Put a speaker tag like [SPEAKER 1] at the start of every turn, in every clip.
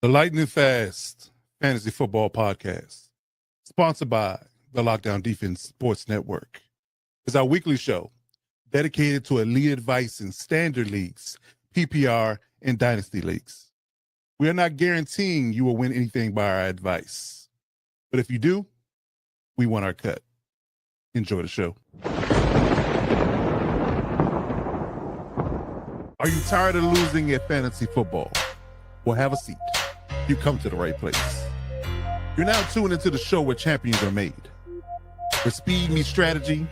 [SPEAKER 1] The Lightning Fast Fantasy Football Podcast, sponsored by the Lockdown Defense Sports Network, is our weekly show dedicated to elite advice in standard leagues, PPR, and dynasty leagues. We are not guaranteeing you will win anything by our advice, but if you do, we want our cut. Enjoy the show. Are you tired of losing at fantasy football? Well, have a seat. You come to the right place. You're now tuned into the show where champions are made, where speed meets strategy,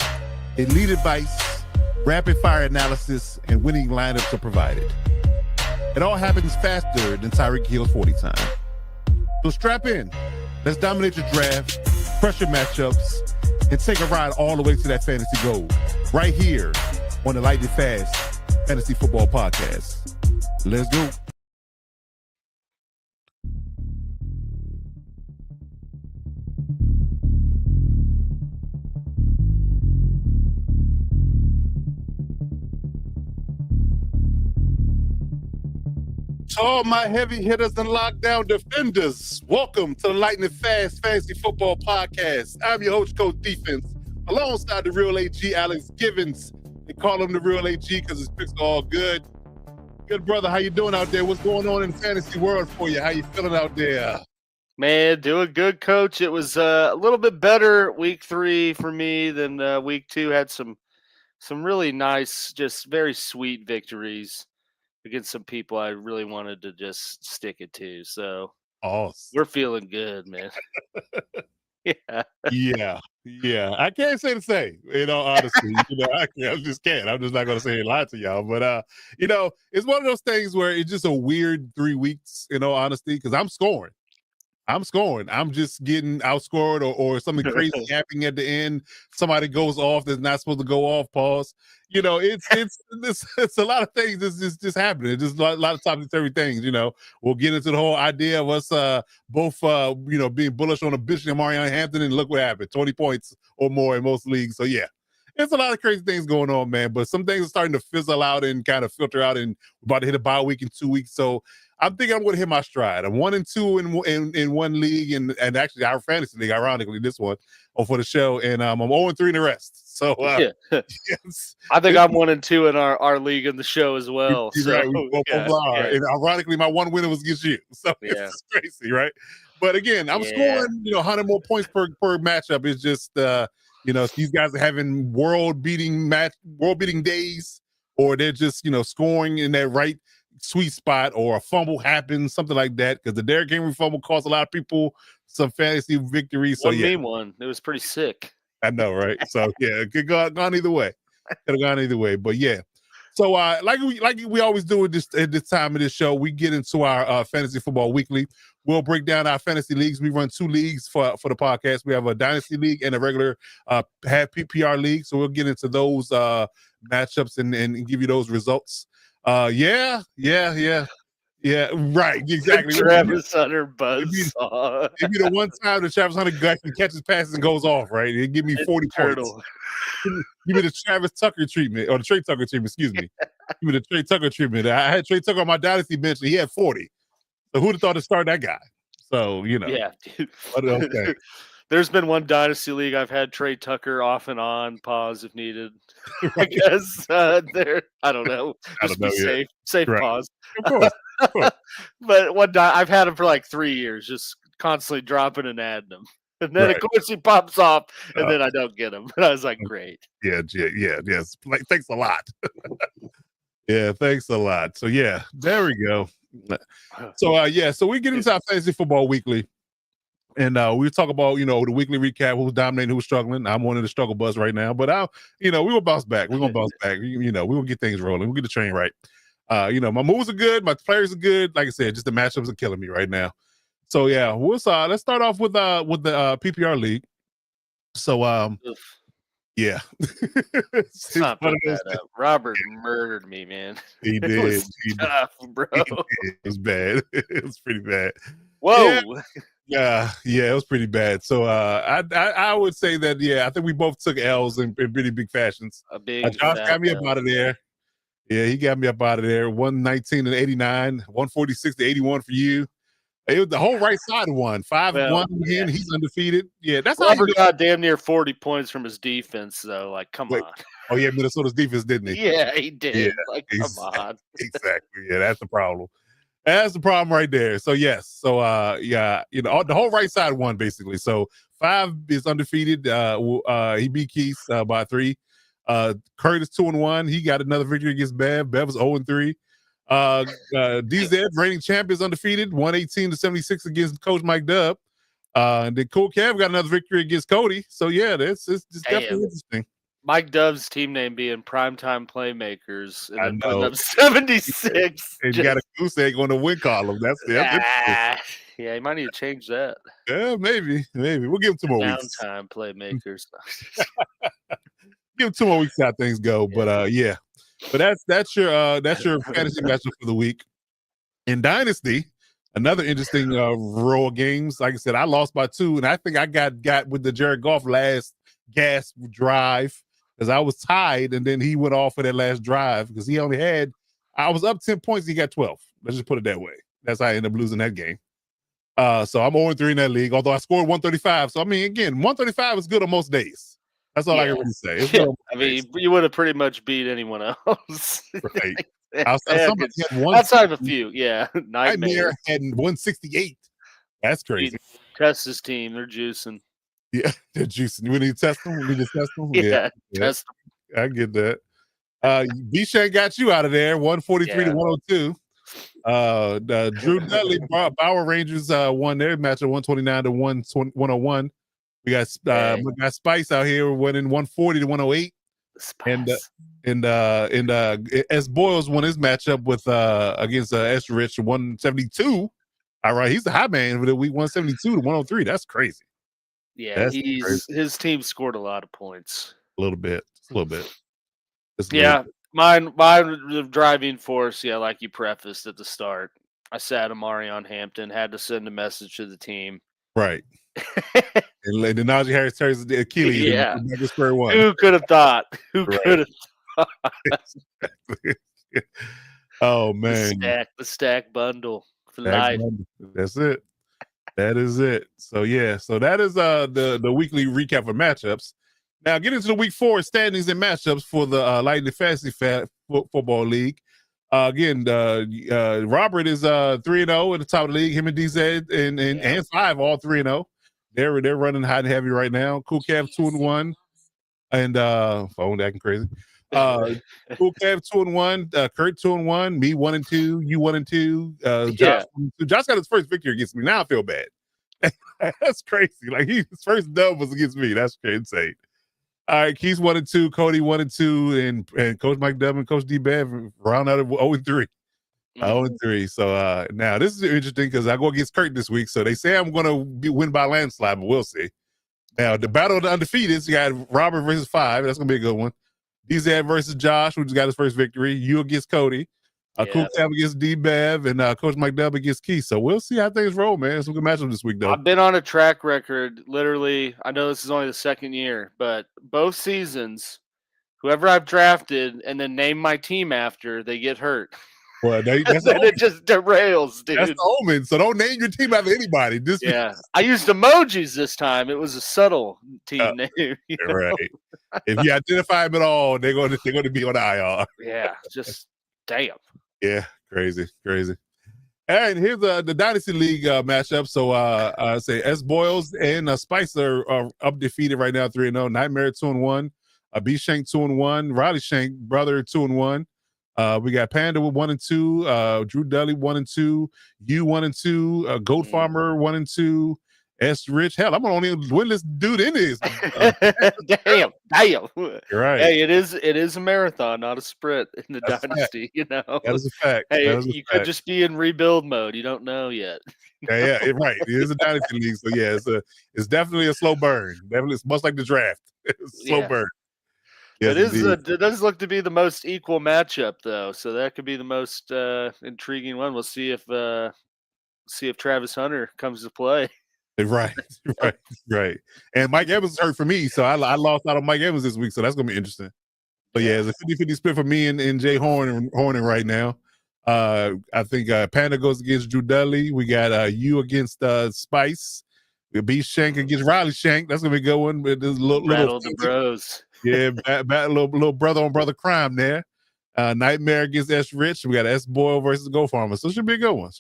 [SPEAKER 1] elite advice, rapid fire analysis, and winning lineups are provided. It all happens faster than Tyreek Hill's 40 time. So strap in. Let's dominate your draft, crush your matchups, and take a ride all the way to that fantasy goal right here on the Lightning Fast Fantasy Football Podcast. Let's go. To all my heavy hitters and lockdown defenders, welcome to the Lightning Fast Fantasy Football Podcast. I'm your host, Coach Defense, alongside the real AG, Alex Givens. They call him the real AG because his picks are all good. Good brother, how you doing out there? What's going on in the fantasy world for you? How you feeling out there?
[SPEAKER 2] Man, doing good, Coach. It was a little bit better week 3 for me than week 2. Had some really nice, just very sweet victories against some people I really wanted to just stick it to. So
[SPEAKER 1] Awesome.
[SPEAKER 2] we're feeling good, man.
[SPEAKER 1] Yeah. I can't say the same, honestly. I just can't. I'm just not going to say a lie to y'all. But, it's one of those things where it's just a weird 3 weeks, honesty, because I'm scoring. I'm just getting outscored or something crazy happening at the end. Somebody goes off that's not supposed to go off, pause. It's a lot of things that's just happening. It's just a lot of topsy-turvy things, We'll get into the whole idea of us both being bullish on a Bishop and Marion Hampton, and look what happened. 20 points or more in most leagues. So yeah. It's a lot of crazy things going on, man. But some things are starting to fizzle out and kind of filter out, and we're about to hit a bye week in 2 weeks. So I'm thinking I'm going to hit my stride. I'm 1-2 in one league, and actually our fantasy league, ironically, this one for the show, and I'm 0-3 in the rest. So yes.
[SPEAKER 2] I think I'm 1-2 in our league in the show as well.
[SPEAKER 1] Right. And ironically, my one winner was against you. So it's crazy, right? But again, I'm scoring 100 more points per matchup. It's just these guys are having world beating days, or they're just scoring in that right sweet spot, or a fumble happens, something like that, because the Derrick Henry fumble cost a lot of people some fantasy victories. So
[SPEAKER 2] one. It was pretty sick.
[SPEAKER 1] I know, right? So yeah, it could have gone either way. But yeah. So like we always do at this time of this show, we get into our fantasy football weekly. We'll break down our fantasy leagues. We run 2 leagues for the podcast. We have a dynasty league and a regular half PPR league. So we'll get into those matchups and give you those results. Yeah, right, exactly.
[SPEAKER 2] Travis Hunter buzzsaw.
[SPEAKER 1] It'd be the one time that Travis Hunter actually catches passes and goes off, right? It'd give me 40 points. Give me the Travis Tucker treatment, or the Trey Tucker treatment, excuse me. Give me the Trey Tucker treatment. I had Trey Tucker on my dynasty bench, and he had 40. So who'd have thought to start that guy? So,
[SPEAKER 2] Yeah, dude.
[SPEAKER 1] But, okay.
[SPEAKER 2] There's been one dynasty league I've had Trey Tucker off and on, pause if needed. I guess there. I don't know. Just be safe right. Pause.
[SPEAKER 1] Of course.
[SPEAKER 2] But I've had him for like 3 years, just constantly dropping and adding him. And then of course he pops off, and then I don't get him. And I was like, great.
[SPEAKER 1] Yes. Thanks a lot. Yeah, thanks a lot. So yeah, there we go. So so we get into our fantasy football weekly. And we talk about, the weekly recap, who's dominating, who's struggling. I'm one of the struggle bus right now, but we will bounce back. We're going to bounce back. We will get things rolling. We'll get the train right. My moves are good. My players are good. Like I said, just the matchups are killing me right now. So yeah, let's start off with the PPR league. So, yeah.
[SPEAKER 2] Stop that up. Robert murdered me, man.
[SPEAKER 1] He did.
[SPEAKER 2] It was tough, bro.
[SPEAKER 1] It was bad. It was pretty bad.
[SPEAKER 2] Whoa.
[SPEAKER 1] Yeah, it was pretty bad. So I would say that, I think we both took L's in pretty big fashions. Josh got me up out of there. Yeah, he got me up out of there. 119 and 89, 146 to 81 for you. It was the whole right side won. 5-1
[SPEAKER 2] Well,
[SPEAKER 1] again.
[SPEAKER 2] yeah.
[SPEAKER 1] He's undefeated. Yeah, that's how
[SPEAKER 2] Robert
[SPEAKER 1] you
[SPEAKER 2] got damn near 40 points from his defense, though. Like, come
[SPEAKER 1] wait.
[SPEAKER 2] on.
[SPEAKER 1] Oh, yeah, Minnesota's defense, didn't he?
[SPEAKER 2] Yeah, he
[SPEAKER 1] Yeah,
[SPEAKER 2] did. Like, come on.
[SPEAKER 1] exactly. Yeah, that's the problem. That's the problem right there. So yes. So yeah, the whole right side won basically. So 5 is undefeated. He beat Keith by 3. Curtis 2-1. He got another victory against Bev. Bev was 0-3. DZ reigning champ is undefeated, 118-76 against Coach Mike Dub. And then Cool Kev got another victory against Cody. So yeah, it's definitely interesting.
[SPEAKER 2] Mike Dove's team name being Primetime Playmakers and then putting
[SPEAKER 1] know.
[SPEAKER 2] up 76.
[SPEAKER 1] And you got a goose egg on the win column. That's
[SPEAKER 2] yeah, he might need to change that.
[SPEAKER 1] Yeah, maybe. We'll give him 2 more weeks.
[SPEAKER 2] Downtime Playmakers.
[SPEAKER 1] Give him 2 more weeks how things go. But yeah. But that's your fantasy matchup for the week. In Dynasty, another interesting row of games. Like I said, I lost by 2, and I think I got with the Jared Goff last gas drive because I was tied, and then he went off for that last drive because he only had. I was up 10 points, he got 12. Let's just put it that way. That's how I ended up losing that game. So I'm 0-3 in that league, although I scored 135. So I mean, again, 135 is good on most days. That's all I can really say. It's good
[SPEAKER 2] I mean, you would have pretty much beat anyone else.
[SPEAKER 1] Right.
[SPEAKER 2] Outside of a few, yeah.
[SPEAKER 1] Nightmare had 168. That's crazy.
[SPEAKER 2] Test his team. They're juicing.
[SPEAKER 1] Yeah, they're juicing. We need to test them. We need to test them.
[SPEAKER 2] Yeah, test them.
[SPEAKER 1] I get that. B-Shank got you out of there, 143-102. Drew Dudley, Power Rangers won their match at 129-101. We got Spice out here winning 140-108. And S Boyles won his matchup with against S Rich 172. All right, he's the high man with the week 172-103. That's crazy.
[SPEAKER 2] Yeah, his team scored a lot of points.
[SPEAKER 1] A little bit.
[SPEAKER 2] Mine driving force, like you prefaced at the start. I sat Amari Hampton, had to send a message to the team.
[SPEAKER 1] Right. And then Najee Harris tears the Achilles.
[SPEAKER 2] Yeah.
[SPEAKER 1] Square one.
[SPEAKER 2] Who could have thought? Could have thought?
[SPEAKER 1] Oh man.
[SPEAKER 2] The stack bundle for life.
[SPEAKER 1] That's it. That is it. So yeah, so that is the weekly recap of matchups. Now get into the week 4 standings and matchups for the Lightning Fantasy Football League. Again, Robert is 3-0 at the top of the league. Him and DZ and 5 all 3-0. They're running hot and heavy right now. Cool Cav 2-1, and phone acting crazy. Cool Cav 2-1, Kurt 2-1, me 1-2, you 1-2. Josh got his first victory against me. Now I feel bad. That's crazy. Like his first dub was against me. That's insane. All right, Keith 1-2, Cody 1-2, and Coach Mike Dub and Coach D Bev round out of 0-3. 0-3. So now this is interesting because I go against Kurt this week. So they say I'm going to win by landslide, but we'll see. Now the battle of the undefeateds, you got Robert versus 5. That's going to be a good one. DZ versus Josh, who just got his first victory. You against Cody. Cool Tab against D Bev, and Coach Mike Dub against Keith. So we'll see how things roll, man. It's a good matchup this week, though.
[SPEAKER 2] I've been on a track record, literally. I know this is only the second year, but both seasons, whoever I've drafted and then name my team after, they get hurt.
[SPEAKER 1] Well,
[SPEAKER 2] it just derails, dude.
[SPEAKER 1] That's the omen. So don't name your team after anybody.
[SPEAKER 2] I used emojis this time. It was a subtle team name.
[SPEAKER 1] Right. If you identify them at all, they're going to be on the IR.
[SPEAKER 2] Yeah, just damn.
[SPEAKER 1] Yeah, crazy. And here's the Dynasty League matchup. So I say S Boyles and Spicer are up defeated right now, 3-0. Nightmare 2-1. B Shank 2-1. Riley Shank brother 2-1. We got Panda with 1-2. Drew Dudley 1-2. You 1-2. Goat Farmer 1-2. S Rich. Hell, I'm only winless dude in this.
[SPEAKER 2] Damn.
[SPEAKER 1] You're right.
[SPEAKER 2] Hey, it is a marathon, not a sprint in the Dynasty. You know,
[SPEAKER 1] that is a fact.
[SPEAKER 2] Hey, you could just be in rebuild mode. You don't know yet.
[SPEAKER 1] Yeah, right. It is a Dynasty league, so yeah, it's definitely a slow burn. Definitely, it's much like the draft. It's a slow burn. Yes,
[SPEAKER 2] it does look to be the most equal matchup, though. So that could be the most intriguing one. We'll see if Travis Hunter comes to play.
[SPEAKER 1] Right. And Mike Evans is hurt for me, so I lost out on Mike Evans this week, so that's gonna be interesting. But yeah, it's a 50-50 split for me and Jay Horning right now. I think Panda goes against Drew Dudley. We got you against Spice. We B Shank against Riley Shank. That's gonna be a good one. With this
[SPEAKER 2] Battle of the Bros.
[SPEAKER 1] Yeah, little brother on brother crime there. Nightmare against S Rich. We got S Boyle versus Go Farmer. So it should be a good one.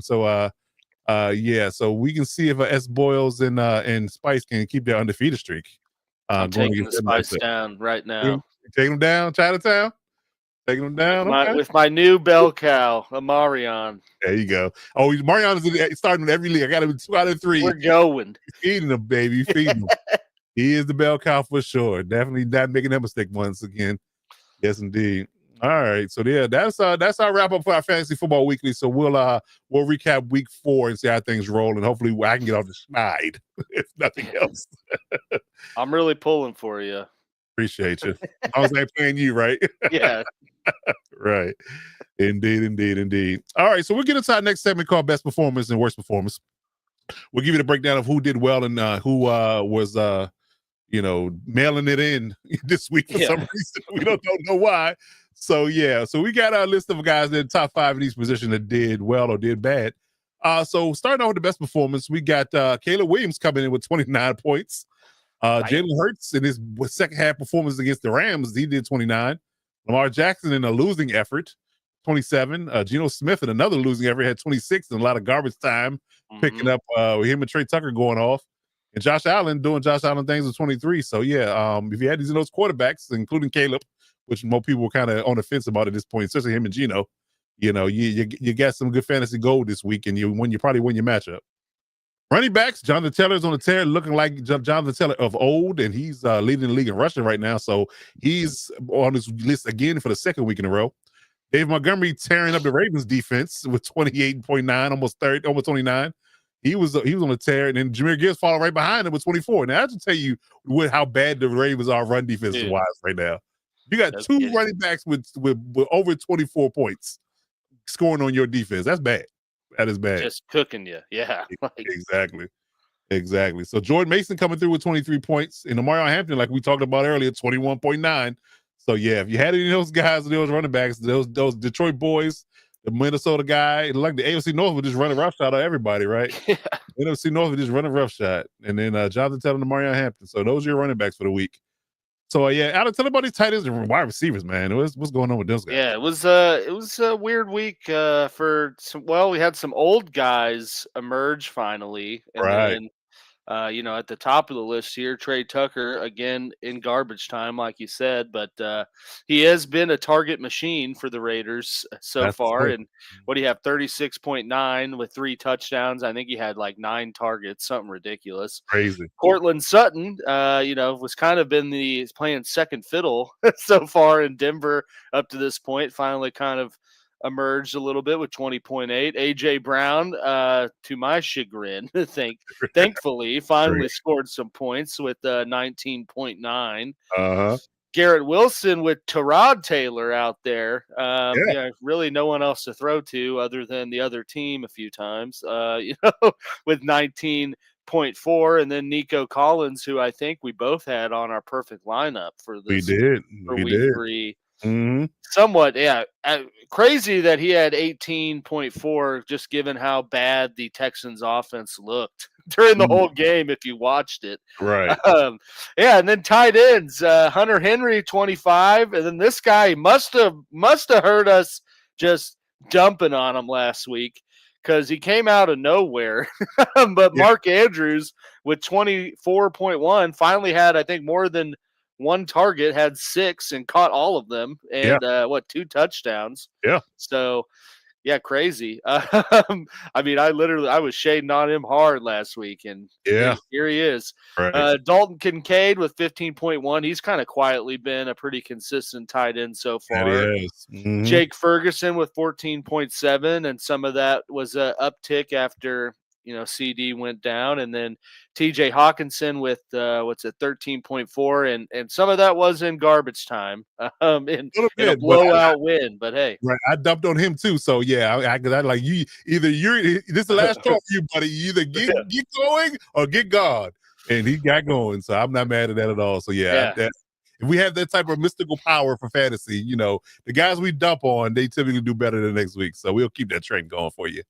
[SPEAKER 1] So yeah, so we can see if S Boyles and Spice can keep their undefeated streak.
[SPEAKER 2] I'm taking the Spice down right now.
[SPEAKER 1] Taking them down, Chinatown. Taking them down.
[SPEAKER 2] With my new bell cow, Amarion.
[SPEAKER 1] There you go. Oh, Marion is starting in every league. I got him 2 out of 3.
[SPEAKER 2] We're going.
[SPEAKER 1] Feeding him, baby. Feeding him. He is the bell cow for sure. Definitely not making that mistake once again. Yes, indeed. All right. So yeah, that's our wrap up for our fantasy football weekly. So we'll recap week 4 and see how things roll, and hopefully I can get off the schneid if nothing else.
[SPEAKER 2] I'm really pulling for you.
[SPEAKER 1] Appreciate you. I was like playing you, right?
[SPEAKER 2] Yeah.
[SPEAKER 1] Right. Indeed. All right. So we'll get into our next segment called Best Performance and Worst Performance. We'll give you the breakdown of who did well and who was mailing it in this week for some reason. We don't know why. So yeah, so we got our list of guys in the top 5 in each position that did well or did bad. So starting off with the best performance, we got Caleb Williams coming in with 29 points. Jalen Hurts in his second half performance against the Rams, he did 29. Lamar Jackson in a losing effort, 27. Geno Smith in another losing effort had 26 and a lot of garbage time picking up with him and Trey Tucker going off. And Josh Allen doing Josh Allen things with 23. So yeah, if you had these quarterbacks, including Caleb, which more people were kind of on the fence about at this point, especially him and Geno, you got some good fantasy gold this week, and you probably win your matchup. Running backs, Jonathan Taylor's on the tear, looking like Jonathan Taylor of old, and he's leading the league in rushing right now. So he's on this list again for the second week in a row. Dave Montgomery tearing up the Ravens defense with 28.9, almost 29. He was on the tear, and then Jahmyr Gibbs followed right behind him with 24. Now I have to tell you how bad the Ravens are run defense wise right now. You got two running backs with over 24 points scoring on your defense. That's bad. That is bad.
[SPEAKER 2] Just cooking you. Yeah.
[SPEAKER 1] Exactly. So Jordan Mason coming through with 23 points. And Omarion Hampton, like we talked about earlier, 21.9. So yeah, if you had any of those guys, those running backs, those Detroit boys, the Minnesota guy, like the AFC North would just run a roughshod on everybody, right?
[SPEAKER 2] Yeah.
[SPEAKER 1] NFC North would just run a roughshod. And then Jonathan Taylor and Omarion Hampton. So those are your running backs for the week. So yeah, Alex, tell about these tight ends and wide receivers, man. What's going on with those guys?
[SPEAKER 2] Yeah, it was a weird week for some. Well, we had some old guys emerge finally, and then at the top of the list here, Trey Tucker again in garbage time, like you said, but he has been a target machine for the Raiders so far. And what do you have? 36.9 with 3 touchdowns. I think he had like 9 targets, something ridiculous.
[SPEAKER 1] Crazy.
[SPEAKER 2] Cortland Sutton, was kind of been playing second fiddle so far in Denver up to this point. Finally, kind of emerged a little bit with 20.8. AJ Brown, to my chagrin, thankfully, finally scored some points with 19.9. Garrett Wilson with Tyrod Taylor out there. Really no one else to throw to other than the other team a few times. With 19.4, and then Nico Collins, who I think we both had on our perfect lineup for this.
[SPEAKER 1] We did.
[SPEAKER 2] Week 3.
[SPEAKER 1] Mm-hmm.
[SPEAKER 2] Somewhat, crazy that he had 18.4, just given how bad the Texans offense looked during the whole game, if you watched it.
[SPEAKER 1] Right.
[SPEAKER 2] And then tight ends, Hunter Henry, 25, and then this guy must have heard us just dumping on him last week because he came out of nowhere. But Mark Andrews with 24.1 finally had, I think, more than one target, had 6 and caught all of them, and 2 touchdowns.
[SPEAKER 1] Yeah.
[SPEAKER 2] So, crazy. I was shading on him hard last week, and here he is.
[SPEAKER 1] Right.
[SPEAKER 2] Dalton Kincaid with 15.1. He's kind of quietly been a pretty consistent tight end so far.
[SPEAKER 1] Mm-hmm.
[SPEAKER 2] Jake Ferguson with 14.7, and some of that was an uptick after CD went down, and then TJ Hawkinson with 13.4, and some of that was in garbage time, in a blowout win. But hey,
[SPEAKER 1] I dumped on him too. So yeah, I like you. This is the last call for you, buddy. You either get going or get God, and he got going. So I'm not mad at that at all. So if we have that type of mystical power for fantasy, you know, the guys we dump on, they typically do better the next week. So we'll keep that trend going for you.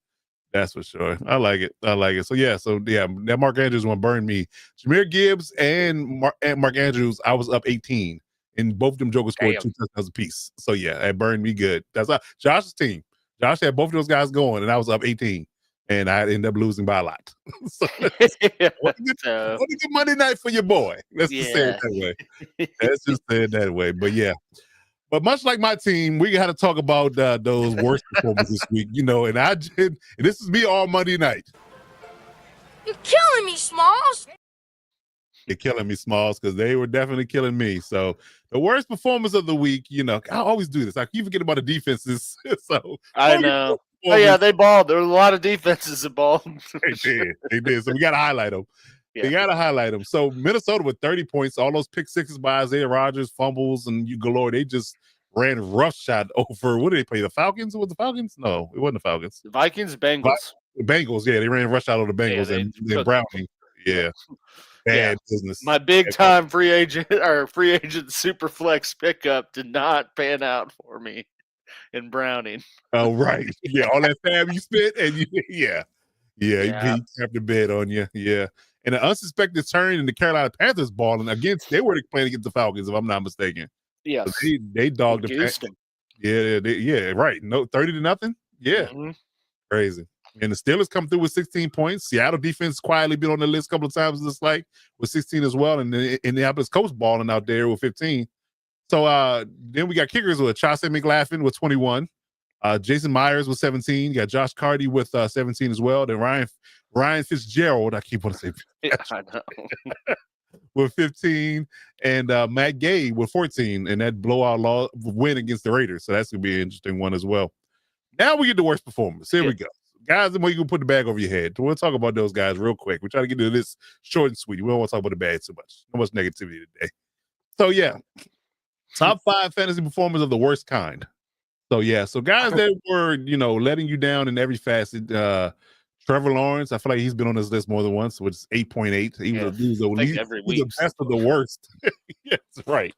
[SPEAKER 1] That's for sure. I like it. That Mark Andrews one burned me. Jahmyr Gibbs and Mark Andrews, I was up 18, and both of them jokers scored 2 touchdowns apiece. So yeah, it burned me good. That's Josh's team. Josh had both of those guys going, and I was up 18, and I ended up losing by a lot. So what a good Monday night for your boy. Let's just say it that way. Let's just say it that way. But yeah. But much like my team, we got to talk about those worst performances this week, you know. And this is me all Monday night.
[SPEAKER 3] You're killing me, Smalls.
[SPEAKER 1] You're killing me, Smalls, because they were definitely killing me. So the worst performance of the week, you know, I always do this. I keep forgetting about the defenses. So
[SPEAKER 2] I know. Oh yeah, they balled. There were a lot of defenses that balled.
[SPEAKER 1] They did. So we got to highlight them. Yeah. You got to highlight them. So Minnesota with 30 points, all those pick sixes by Isaiah Rodgers, fumbles, and you galore. They just ran roughshod over. What did they play? The Falcons? Was the Falcons? No, it wasn't the Falcons.
[SPEAKER 2] The Vikings, Bengals.
[SPEAKER 1] The Bengals, yeah. They ran roughshod over the Bengals and Browning. Yeah. Bad business.
[SPEAKER 2] My big time free agent super flex pickup did not pan out for me in Browning.
[SPEAKER 1] Oh, right. Yeah, all that fab you spent and he tapped the bed on you. Yeah. And an unsuspected turn in the Carolina Panthers balling against, they were playing against the Falcons, if I'm not mistaken.
[SPEAKER 2] Yeah.
[SPEAKER 1] So they dogged the Panthers. Yeah, right. No, 30-0. Yeah. Mm-hmm. Crazy. And the Steelers come through with 16 points. Seattle defense quietly been on the list a couple of times, just like with 16 as well. And the Indianapolis Colts balling out there with 15. So then we got kickers with Chauncey McLaughlin with 21. Jason Myers with 17. You got Josh Carty with 17 as well. Then Ryan Fitzgerald, I keep wanting to say
[SPEAKER 2] I know.
[SPEAKER 1] with 15, and Matt Gay with 14, and that blowout win against the Raiders. So that's gonna be an interesting one as well. Now we get the worst performance. Here we go. Guys, the way you can put the bag over your head. We'll talk about those guys real quick. We're trying to get into this short and sweet. We don't want to talk about the bad too much. No much negativity today. So yeah. Top 5 fantasy performers of the worst kind. So guys that were, you know, letting you down in every facet. Trevor Lawrence, I feel like he's been on this list more than once, which is 8.8. He was the best of the worst. Yes, right.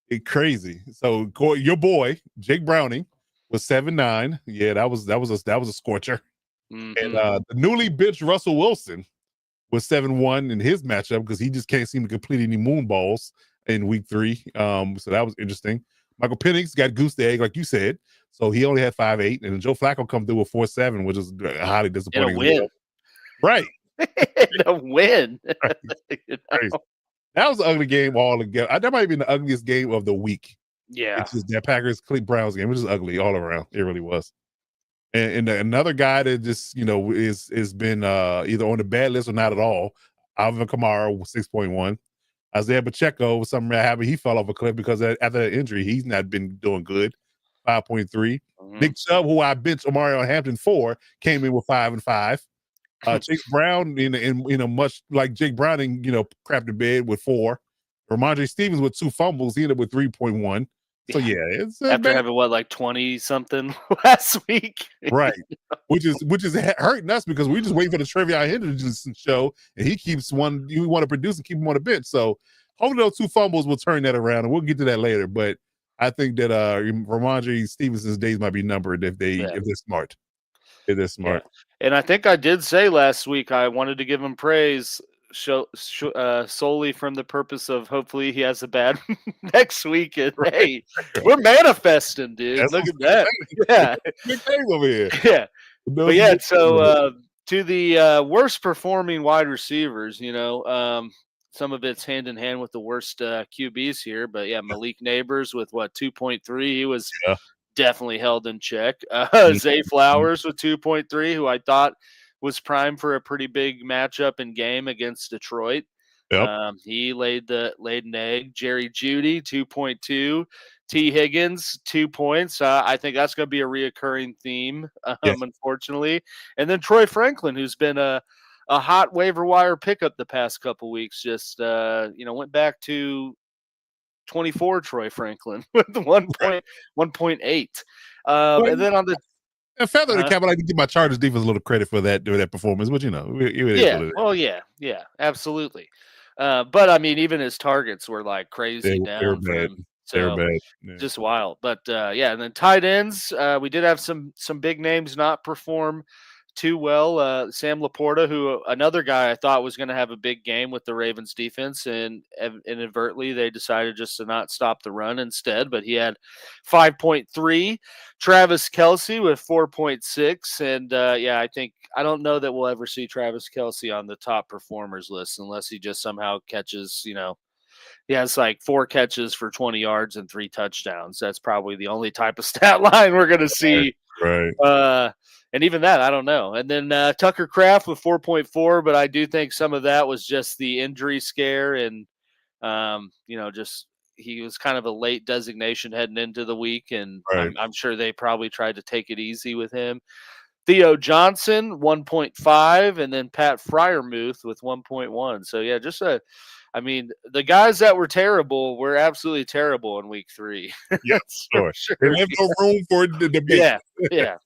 [SPEAKER 1] It's crazy. So your boy Jake Browning was 7.9. Yeah, that was a scorcher. Mm-hmm. And the newly benched Russell Wilson was 7.1 in his matchup because he just can't seem to complete any moon balls in week 3. So that was interesting. Michael Penix got goose egg, like you said. So he only had 5.8, and Joe Flacco come through with 4.7, which is highly disappointing.
[SPEAKER 2] In a win.
[SPEAKER 1] Right.
[SPEAKER 2] In a win.
[SPEAKER 1] Right. You know? That was an ugly game all together. That might have been the ugliest game of the week.
[SPEAKER 2] Yeah.
[SPEAKER 1] It's just that Packers-Browns game, which is ugly all around. It really was. And another guy that just, you know, is been either on the bad list or not at all, Alvin Kamara with 6.1. Isaiah Pacheco with something that happened. He fell off a cliff because after that injury, he's not been doing good. 5.3. Mm-hmm. Nick Chubb, who I benched Omarion Hampton for, came in with 5.5. Chase Brown, in a much like Jake Browning, you know, crapped the bed with 4. Ramondre Stevens with 2 fumbles, he ended up with 3.1. So it's
[SPEAKER 2] after having like 20 something last week,
[SPEAKER 1] right? Which is hurting us because we just waiting for the Trevor Henderson show, and he keeps one. You want to produce and keep him on the bench. So hopefully those 2 fumbles will turn that around, and we'll get to that later. But I think that Ramondre Stevenson's days might be numbered if they're smart. If they're smart.
[SPEAKER 2] Yeah. And I think I did say last week I wanted to give him praise. Solely from the purpose of hopefully he has a bad next week. And hey, we're manifesting, dude. Look at that. Yeah.
[SPEAKER 1] Big things over here.
[SPEAKER 2] Yeah. But yeah, so to the worst performing wide receivers, you know, some of it's hand in hand with the worst QBs here. But yeah, Malik Neighbors with 2.3. He was definitely held in check. Zay Flowers with 2.3, who I thought was primed for a pretty big matchup and game against Detroit.
[SPEAKER 1] Yep.
[SPEAKER 2] He laid an egg. Jerry Jeudy, 2.2. T. Higgins, 2 points. I think that's going to be a reoccurring theme, unfortunately. And then Troy Franklin, who's been a hot waiver wire pickup the past couple weeks, just went back to 24 Troy Franklin with 1.8. And then on the
[SPEAKER 1] a feather in the cap, I like to give my Chargers defense a little credit for that performance, but you know,
[SPEAKER 2] yeah, absolutely. But I mean, even his targets were like crazy
[SPEAKER 1] They're
[SPEAKER 2] down for
[SPEAKER 1] bad.
[SPEAKER 2] him.
[SPEAKER 1] They're
[SPEAKER 2] So
[SPEAKER 1] bad. Yeah.
[SPEAKER 2] just wild. But yeah, and then tight ends, we did have some big names not perform too well. Sam Laporta, who another guy I thought was going to have a big game with the Ravens defense, and inadvertently they decided just to not stop the run instead. But he had 5.3. Travis Kelsey with 4.6, and yeah, I don't know that we'll ever see Travis Kelsey on the top performers list unless he just somehow catches, he has like 4 catches for 20 yards and 3 touchdowns. That's probably the only type of stat line we're going to see.
[SPEAKER 1] Right.
[SPEAKER 2] And even that, I don't know. And then Tucker Kraft with 4.4, but I do think some of that was just the injury scare and, just he was kind of a late designation heading into the week, and
[SPEAKER 1] Right.
[SPEAKER 2] I'm sure they probably tried to take it easy with him. Theo Johnson 1.5, and then Pat Fryermuth with 1.1. So yeah, the guys that were terrible were absolutely terrible in week 3.
[SPEAKER 1] Yeah, sure. They left no room for the debate.
[SPEAKER 2] Yeah.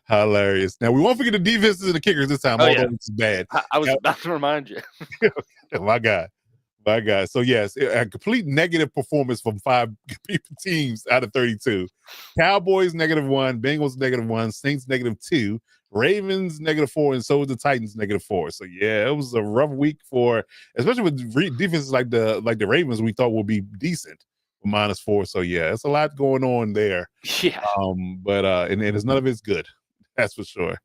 [SPEAKER 1] Hilarious. Now we won't forget the defenses and the kickers this time,
[SPEAKER 2] Oh,
[SPEAKER 1] although
[SPEAKER 2] yeah.
[SPEAKER 1] it's bad.
[SPEAKER 2] I was about to remind you.
[SPEAKER 1] My God. So yes, a complete negative performance from 5 teams out of 32. Cowboys -1, Bengals -1, Saints -2, Ravens -4, and so was the Titans -4. So yeah, it was a rough week especially with defenses like the Ravens we thought would be decent with -4. So yeah, it's a lot going on there.
[SPEAKER 2] Yeah.
[SPEAKER 1] But and none of it's good. That's for sure.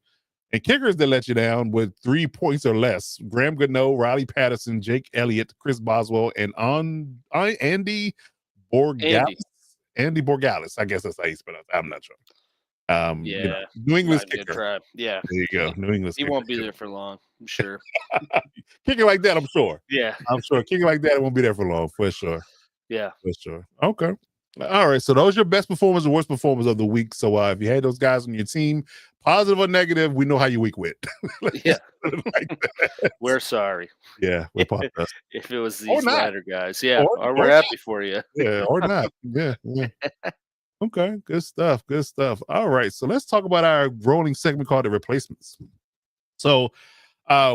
[SPEAKER 1] And kickers that let you down with 3 points or less: Graham Gano, Riley Patterson, Jake Elliott, Chris Boswell, and Andy Borgalis. Andy Borgalis, I guess that's how you spell it. I'm not sure.
[SPEAKER 2] Yeah,
[SPEAKER 1] New England's kicker.
[SPEAKER 2] Yeah,
[SPEAKER 1] There you go. New England's
[SPEAKER 2] he
[SPEAKER 1] kicker.
[SPEAKER 2] won't be there for long, I'm sure.
[SPEAKER 1] Kicking like that, I'm sure.
[SPEAKER 2] Yeah,
[SPEAKER 1] I'm sure. Kicking like that, it won't be there for long, for sure.
[SPEAKER 2] Yeah,
[SPEAKER 1] for sure. Okay. All right. So those are your best performers and worst performers of the week. So if you had those guys on your team, positive or negative, we know how your week went.
[SPEAKER 2] Yeah. We're sorry.
[SPEAKER 1] Yeah, we're
[SPEAKER 2] if it was these latter guys. Yeah, or we're happy for you.
[SPEAKER 1] Yeah, or not. Yeah. Okay, good stuff. Good stuff. All right. So let's talk about our rolling segment called the replacements. So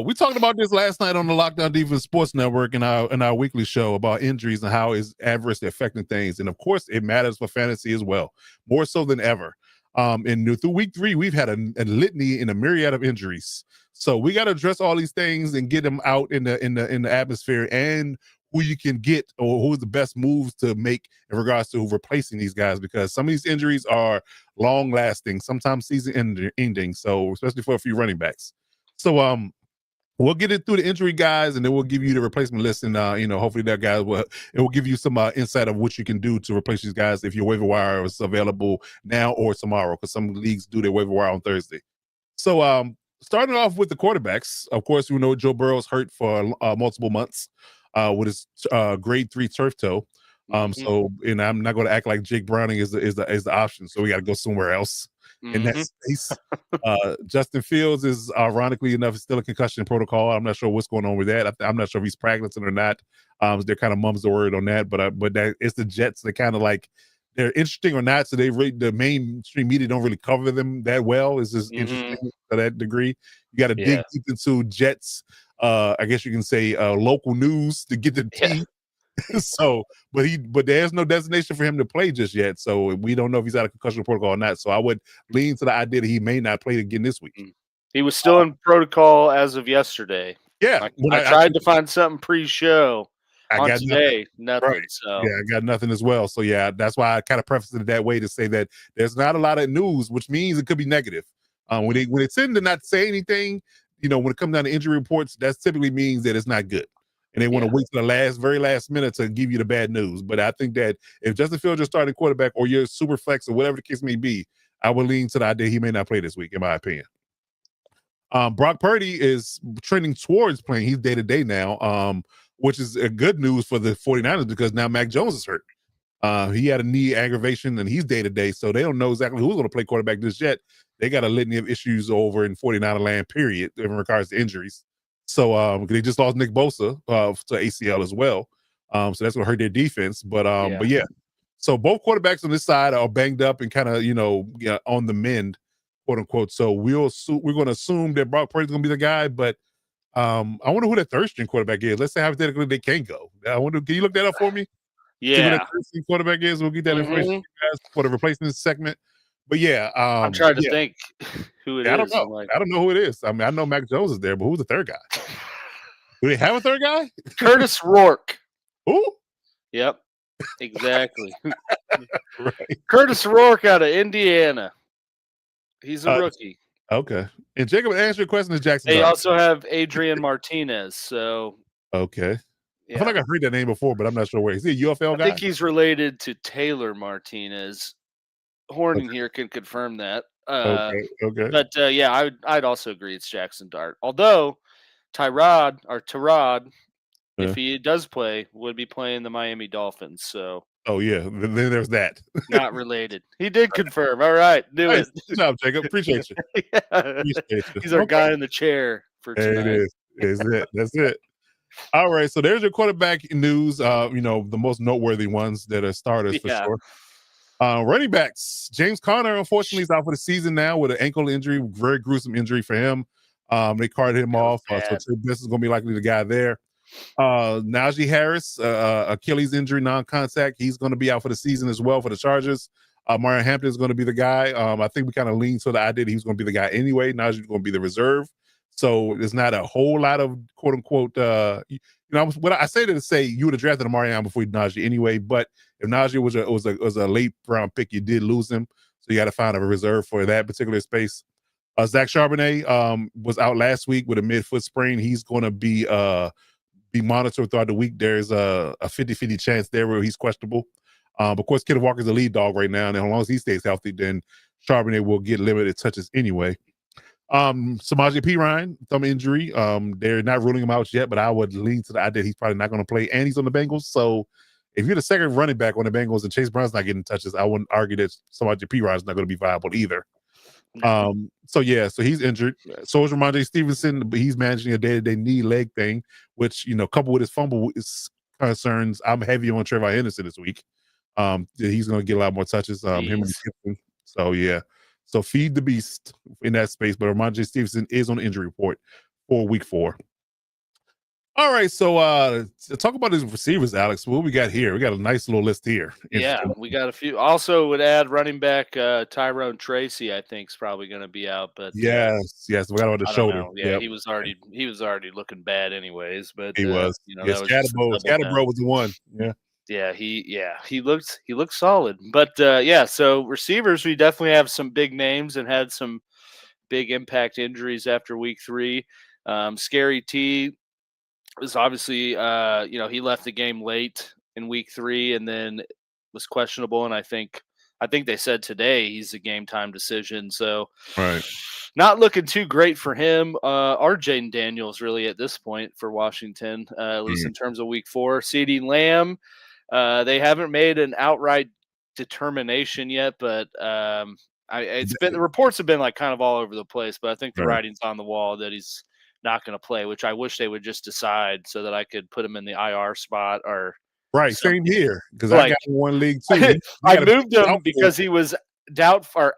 [SPEAKER 1] we talked about this last night on the Lockdown Defense Sports Network in our weekly show about injuries and how it's adversely affecting things. And of course, it matters for fantasy as well, more so than ever. And through week 3, we've had a litany and a myriad of injuries. So we got to address all these things and get them out in the atmosphere, and who you can get or who's the best moves to make in regards to replacing these guys, because some of these injuries are long lasting, sometimes season ending. So especially for a few running backs. So we'll get it through the injury guys, and then we'll give you the replacement list, and hopefully that guy will give you some insight of what you can do to replace these guys if your waiver wire is available now or tomorrow, because some leagues do their waiver wire on Thursday. So starting off with the quarterbacks, of course, we know Joe Burrow's hurt for multiple months with his grade 3 turf toe. So, and I'm not going to act like Jake Browning is the option, so we got to go somewhere else. In that space. Justin Fields is, ironically enough, still a concussion protocol. I'm not sure what's going on with that. I'm not sure if he's practicing or not. They're kind of mums the word on that, but that it's the Jets that kind of like, they're interesting or not. So the mainstream media don't really cover them that well. It's just interesting to that degree. You got to dig deep into Jets. I guess you can say local news to get the team. So, but there's no designation for him to play just yet. So we don't know if he's out of concussion protocol or not. So I would lean to the idea that he may not play again this week.
[SPEAKER 2] He was still in protocol as of yesterday.
[SPEAKER 1] Yeah.
[SPEAKER 2] I tried to find something pre-show on today. Nothing.
[SPEAKER 1] Right.
[SPEAKER 2] So
[SPEAKER 1] yeah, I got nothing as well. So yeah, that's why I kind of prefaced it that way, to say that there's not a lot of news, which means it could be negative. When they tend to not say anything, when it comes down to injury reports, that typically means that it's not good. And they want to wait to the very last minute to give you the bad news. But I think that if Justin Fields is starting quarterback, or you're super flex, or whatever the case may be, I would lean to the idea he may not play this week, in my opinion. Brock Purdy is trending towards playing. He's day-to-day now, which is a good news for the 49ers, because now Mac Jones is hurt. He had a knee aggravation, and he's day-to-day, so they don't know exactly who's going to play quarterback just yet. They got a litany of issues over in 49er land, period, in regards to injuries. So they just lost Nick Bosa to ACL as well. So that's going to hurt their defense. But yeah. So both quarterbacks on this side are banged up and kind of, on the mend, quote unquote. So we're going to assume that Brock Purdy's going to be the guy, but I wonder who that third string quarterback is. Let's say hypothetically they can't go. I wonder. Can you look that up for me? See who that
[SPEAKER 2] Yeah.
[SPEAKER 1] third string quarterback is. We'll get that information
[SPEAKER 2] Mhm.
[SPEAKER 1] to you guys for the replacement segment. But yeah,
[SPEAKER 2] I'm trying to
[SPEAKER 1] yeah,
[SPEAKER 2] think who it
[SPEAKER 1] I don't
[SPEAKER 2] is.
[SPEAKER 1] know.
[SPEAKER 2] I'm like
[SPEAKER 1] I don't know who it is. I mean, I know Mac Jones is there, but who's the third guy? Do they have a third guy?
[SPEAKER 2] Curtis Rourke.
[SPEAKER 1] Who?
[SPEAKER 2] Yep. Exactly.
[SPEAKER 1] Right.
[SPEAKER 2] Curtis Rourke out of Indiana. He's a
[SPEAKER 1] Uh,
[SPEAKER 2] rookie.
[SPEAKER 1] Okay. And Jacob, answer your question to Jackson
[SPEAKER 2] They
[SPEAKER 1] Dart.
[SPEAKER 2] also have Adrian Martinez. So
[SPEAKER 1] Okay. I feel
[SPEAKER 2] yeah.
[SPEAKER 1] like I've heard that name before, but I'm not sure where. Is he a UFL
[SPEAKER 2] I
[SPEAKER 1] guy?
[SPEAKER 2] think he's related to Taylor Martinez. Horning here can confirm that.
[SPEAKER 1] Okay.
[SPEAKER 2] But yeah, I'd also agree it's Jackson Dart. Although Tyrod,
[SPEAKER 1] Yeah.
[SPEAKER 2] if he does play, would be playing the Miami Dolphins. So
[SPEAKER 1] Oh yeah. Then there's that.
[SPEAKER 2] not related. He did confirm. All right, do
[SPEAKER 1] Nice.
[SPEAKER 2] it.
[SPEAKER 1] Good job, Jacob. Appreciate you.
[SPEAKER 2] Yeah.
[SPEAKER 1] Appreciate you.
[SPEAKER 2] He's our
[SPEAKER 1] Okay.
[SPEAKER 2] guy in the chair for
[SPEAKER 1] There it
[SPEAKER 2] tonight.
[SPEAKER 1] is. That's it. All right. So there's your quarterback news. The most noteworthy ones that are starters for
[SPEAKER 2] Yeah.
[SPEAKER 1] sure. Running backs. James Conner, unfortunately, is out for the season now with an ankle injury, very gruesome injury for him. They carted him
[SPEAKER 2] That was
[SPEAKER 1] off. So
[SPEAKER 2] bad.
[SPEAKER 1] Trey Benson is going to be likely the guy there. Najee Harris, Achilles injury, non-contact. He's going to be out for the season as well for the Chargers. Mario Hampton is going to be the guy. I think we kind of leaned to the idea that he was going to be the guy anyway. Najee is going to be the reserve. So there's not a whole lot of quote unquote. What I say to say you would have drafted Mario before Najee anyway. But if Najee was a late round pick, you did lose him. So you got to find a reserve for that particular space. Zach Charbonnet was out last week with a mid-foot sprain. He's going to be monitored throughout the week. There's a 50-50 chance there where he's questionable. Of course, Kenneth Walker's the lead dog right now, and as long as he stays healthy, then Charbonnet will get limited touches anyway. Samaje Perine, thumb injury. They're not ruling him out yet, but I would lean to the idea he's probably not going to play, and he's on the Bengals. So if you're the second running back on the Bengals and Chase Brown's not getting touches, I wouldn't argue that Samaje Perine's not going to be viable either. So he's injured. So is Ramondre Stevenson, but he's managing a day-to-day knee leg thing, which coupled with his fumble concerns, I'm heavy on Trevor Henderson this week. He's going to get a lot more touches. Him and Gibson. So yeah. So feed the beast in that space. But Ramondre Stevenson is on the injury report for week 4. All right, so talk about his receivers, Alex. What we got here? We got a nice little list here.
[SPEAKER 2] Yeah, we got a few. Also, would add running back Tyrone Tracy. I think is probably going to be out, but
[SPEAKER 1] yes, we got on the shoulder.
[SPEAKER 2] Yeah,
[SPEAKER 1] yep.
[SPEAKER 2] he was already looking bad, anyways. But
[SPEAKER 1] he was. Scatterbro was the one. Yeah.
[SPEAKER 2] He looked solid. But so receivers, we definitely have some big names and had some big impact injuries after week 3. Scary T was obviously, he left the game late in week 3 and then was questionable. And I think they said today he's a game time decision. So
[SPEAKER 1] right.
[SPEAKER 2] Not looking too great for him. Or Jaden Daniels really at this point for Washington, at least in terms of week 4. CeeDee Lamb, they haven't made an outright determination yet, but the reports have been like kind of all over the place, but I think the writing's on the wall that he's not going to play, which I wish they would just decide so that I could put him in the IR spot or
[SPEAKER 1] same here because I got one league too.
[SPEAKER 2] I moved him because he was doubtful,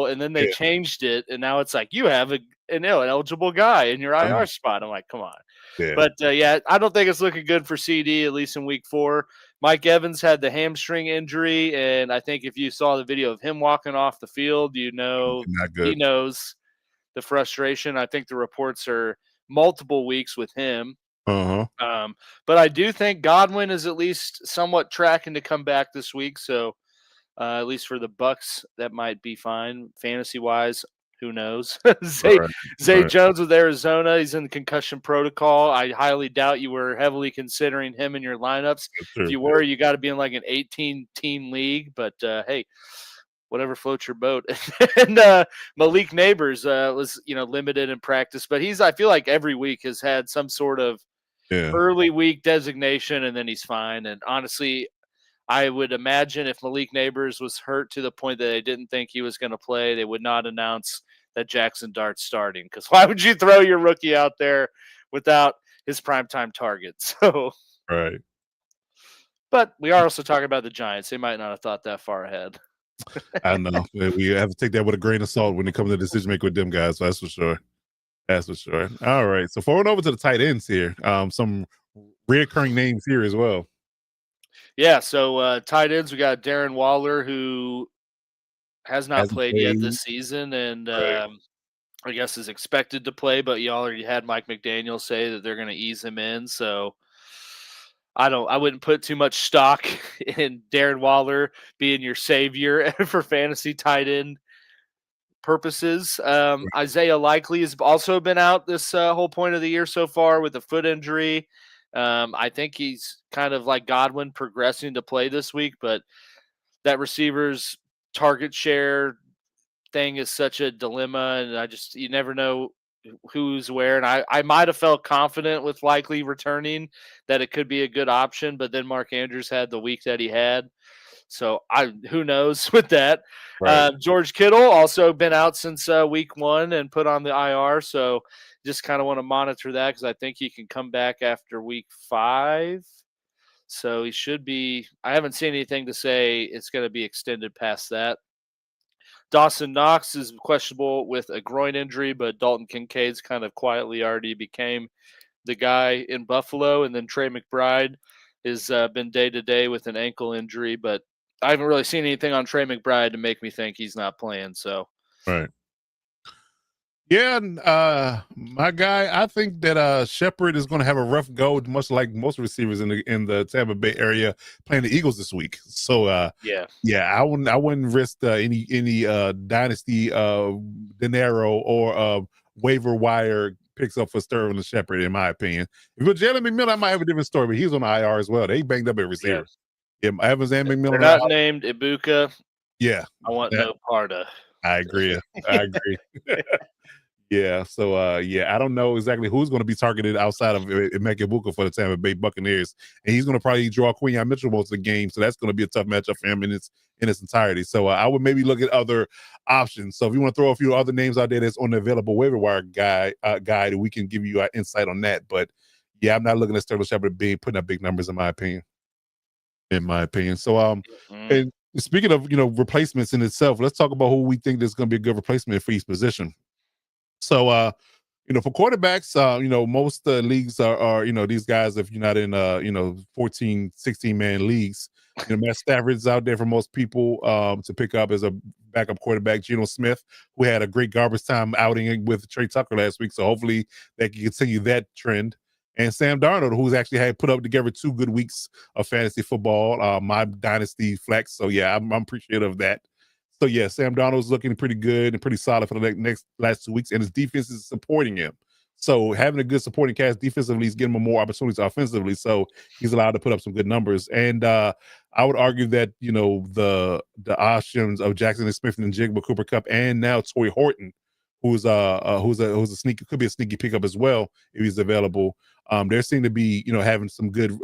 [SPEAKER 2] and then they changed it, and now it's like you have an ineligible guy in your IR spot. I'm like, come on. Yeah. But I don't think it's looking good for CD, at least in week 4. Mike Evans had the hamstring injury, and I think if you saw the video of him walking off the field, he knows the frustration. I think the reports are multiple weeks with him. But I do think Godwin is at least somewhat tracking to come back this week. So at least for the Bucks, that might be fine. Fantasy wise, who knows? Zay Jones with Arizona. He's in the concussion protocol. I highly doubt you were heavily considering him in your lineups. If you were, you got to be in like an 18-team league. But hey, whatever floats your boat. And Malik Neighbors was limited in practice, but I feel like every week has had some sort of early week designation, and then he's fine. And honestly, I would imagine if Malik Neighbors was hurt to the point that they didn't think he was going to play, they would not announce that Jackson Dart's starting, because why would you throw your rookie out there without his primetime target? So
[SPEAKER 1] right.
[SPEAKER 2] But we are also talking about the Giants. They might not have thought that far ahead.
[SPEAKER 1] I know. We have to take that with a grain of salt when it comes to decision making with them guys. So that's for sure. That's for sure. All right. So forward over to the tight ends here. Some reoccurring names here as well.
[SPEAKER 2] Yeah, so tight ends, we got Darren Waller, who has not
[SPEAKER 1] Hasn't
[SPEAKER 2] played yet
[SPEAKER 1] played.
[SPEAKER 2] this season, and
[SPEAKER 1] Right.
[SPEAKER 2] I guess is expected to play. But you already had Mike McDaniel say that they're going to ease him in, so I wouldn't put too much stock in Darren Waller being your savior for fantasy tight end purposes. Isaiah Likely has also been out this whole point of the year so far with a foot injury. I think he's kind of like Godwin progressing to play this week, but that receiver's target share thing is such a dilemma, and you never know who's where. And I might have felt confident with Likely returning that it could be a good option, but then Mark Andrews had the week that he had. So who knows with that.
[SPEAKER 1] Right.
[SPEAKER 2] George Kittle also been out since week 1 and put on the IR. So just kind of want to monitor that because I think he can come back after week 5. So he should be. I haven't seen anything to say it's going to be extended past that. Dawson Knox is questionable with a groin injury, but Dalton Kincaid's kind of quietly already became the guy in Buffalo. And then Trey McBride has been day to day with an ankle injury, but I haven't really seen anything on Trey McBride to make me think he's not playing. So,
[SPEAKER 1] Right. Yeah, my guy, I think that Shepard is going to have a rough go, much like most receivers in the Tampa Bay area playing the Eagles this week. So
[SPEAKER 2] yeah,
[SPEAKER 1] I wouldn't risk any dynasty dinero or waiver wire picks up for Sterling Shepard, in my opinion. If it was Jalen McMillan, I might have a different story, but he's on the IR as well. They banged up at
[SPEAKER 2] yeah.
[SPEAKER 1] receiver. Yeah, Evans and
[SPEAKER 2] They're
[SPEAKER 1] McMillan are
[SPEAKER 2] not
[SPEAKER 1] out.
[SPEAKER 2] named Ibuka.
[SPEAKER 1] Yeah,
[SPEAKER 2] I want
[SPEAKER 1] that,
[SPEAKER 2] no part of.
[SPEAKER 1] I agree. I agree. Yeah, so I don't know exactly who's going to be targeted outside of Emeka Egbuka for the Tampa Bay Buccaneers, and he's going to probably draw Quinyon Mitchell most of the game, so that's going to be a tough matchup for him in its entirety. So I would maybe look at other options. So if you want to throw a few other names out there that's on the available waiver wire guide, we can give you an insight on that. But yeah, I'm not looking at Sterling Shepard being putting up big numbers in my opinion. So and speaking of replacements in itself, let's talk about who we think is going to be a good replacement for each position. So, for quarterbacks, most leagues are, these guys, if you're not in, 14, 16 man leagues, Matt Stafford's out there for most people to pick up as a backup quarterback. Geno Smith, who had a great garbage time outing with Trey Tucker last week. So hopefully they can continue that trend. And Sam Darnold, who's actually had put up together 2 good weeks of fantasy football, my dynasty flex. So yeah, I'm appreciative of that. So yeah, Sam Darnold's looking pretty good and pretty solid for the last 2 weeks, and his defense is supporting him. So having a good supporting cast defensively is getting him more opportunities offensively. So he's allowed to put up some good numbers. And I would argue that the options of Jackson Smith and Jigba, Cooper Kupp, and now Torrey Horton, who's a sneaky, could be a sneaky pickup as well if he's available. They seem to be having some good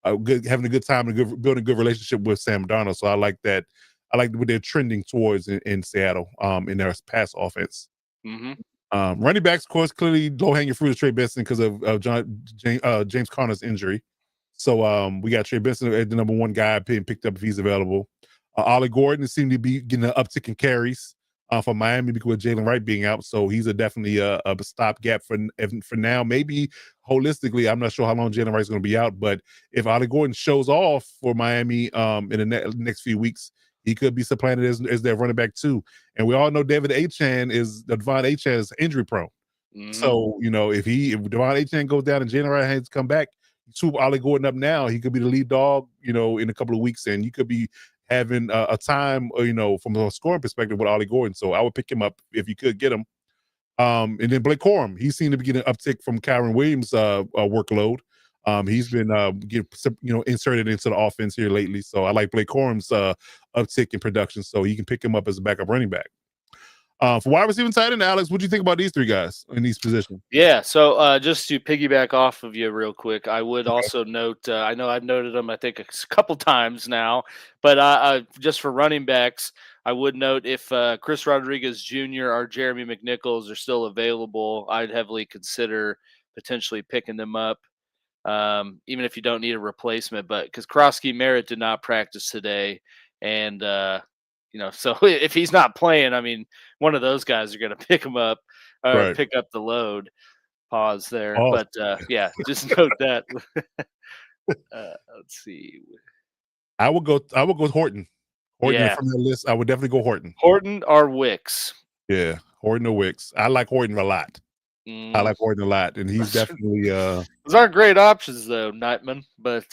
[SPEAKER 1] having a good time and building a good relationship with Sam Darnold. So I like that. I like what they're trending towards in Seattle in their pass offense.
[SPEAKER 2] Mm-hmm.
[SPEAKER 1] Running backs, of course, clearly low hanging fruit is Trey Benson because of James Conner's injury. So we got Trey Benson as the number 1 guy being picked up if he's available. Ollie Gordon seemed to be getting an uptick in carries for Miami because with Jalen Wright being out. So he's definitely a stopgap for now. Maybe holistically, I'm not sure how long Jalen Wright's going to be out, but if Ollie Gordon shows off for Miami in the next few weeks, he could be supplanted as their running back too. And we all know Devon Achane is injury prone.
[SPEAKER 2] Mm-hmm.
[SPEAKER 1] So, if Devon Achane goes down and Jalen Wright has to come back, you swoop Ollie Gordon up now, he could be the lead dog, in a couple of weeks, and you could be having a time, from a scoring perspective with Ollie Gordon. So I would pick him up if you could get him. And then Blake Corum, he seemed to be getting an uptick from Kyron Williams' workload. He's been inserted into the offense here lately. So I like Blake Corum's uptick in production. So you can pick him up as a backup running back. For wide receiver tight end, Alex, what do you think about these 3 guys in these positions?
[SPEAKER 2] Yeah, so just to piggyback off of you real quick, I would also note, I know I've noted them, I think, a couple times now, but just for running backs, I would note if Chris Rodriguez Jr. or Jeremy McNichols are still available, I'd heavily consider potentially picking them up, even if you don't need a replacement. But because Krosky Merritt did not practice today, and so if he's not playing, I mean, one of those guys are going to pick him up.
[SPEAKER 1] Right.
[SPEAKER 2] pick up the load. Pause there,
[SPEAKER 1] Pause.
[SPEAKER 2] but yeah, just note that. Let's see.
[SPEAKER 1] I would go Horton. Horton
[SPEAKER 2] Yeah,
[SPEAKER 1] from that list. I would definitely go Horton.
[SPEAKER 2] Horton or Wicks.
[SPEAKER 1] Yeah, Horton or Wicks. I like Horton a lot. I
[SPEAKER 2] Mm.
[SPEAKER 1] like Horton a lot, and he's definitely
[SPEAKER 2] Those aren't great options though, Nightman. But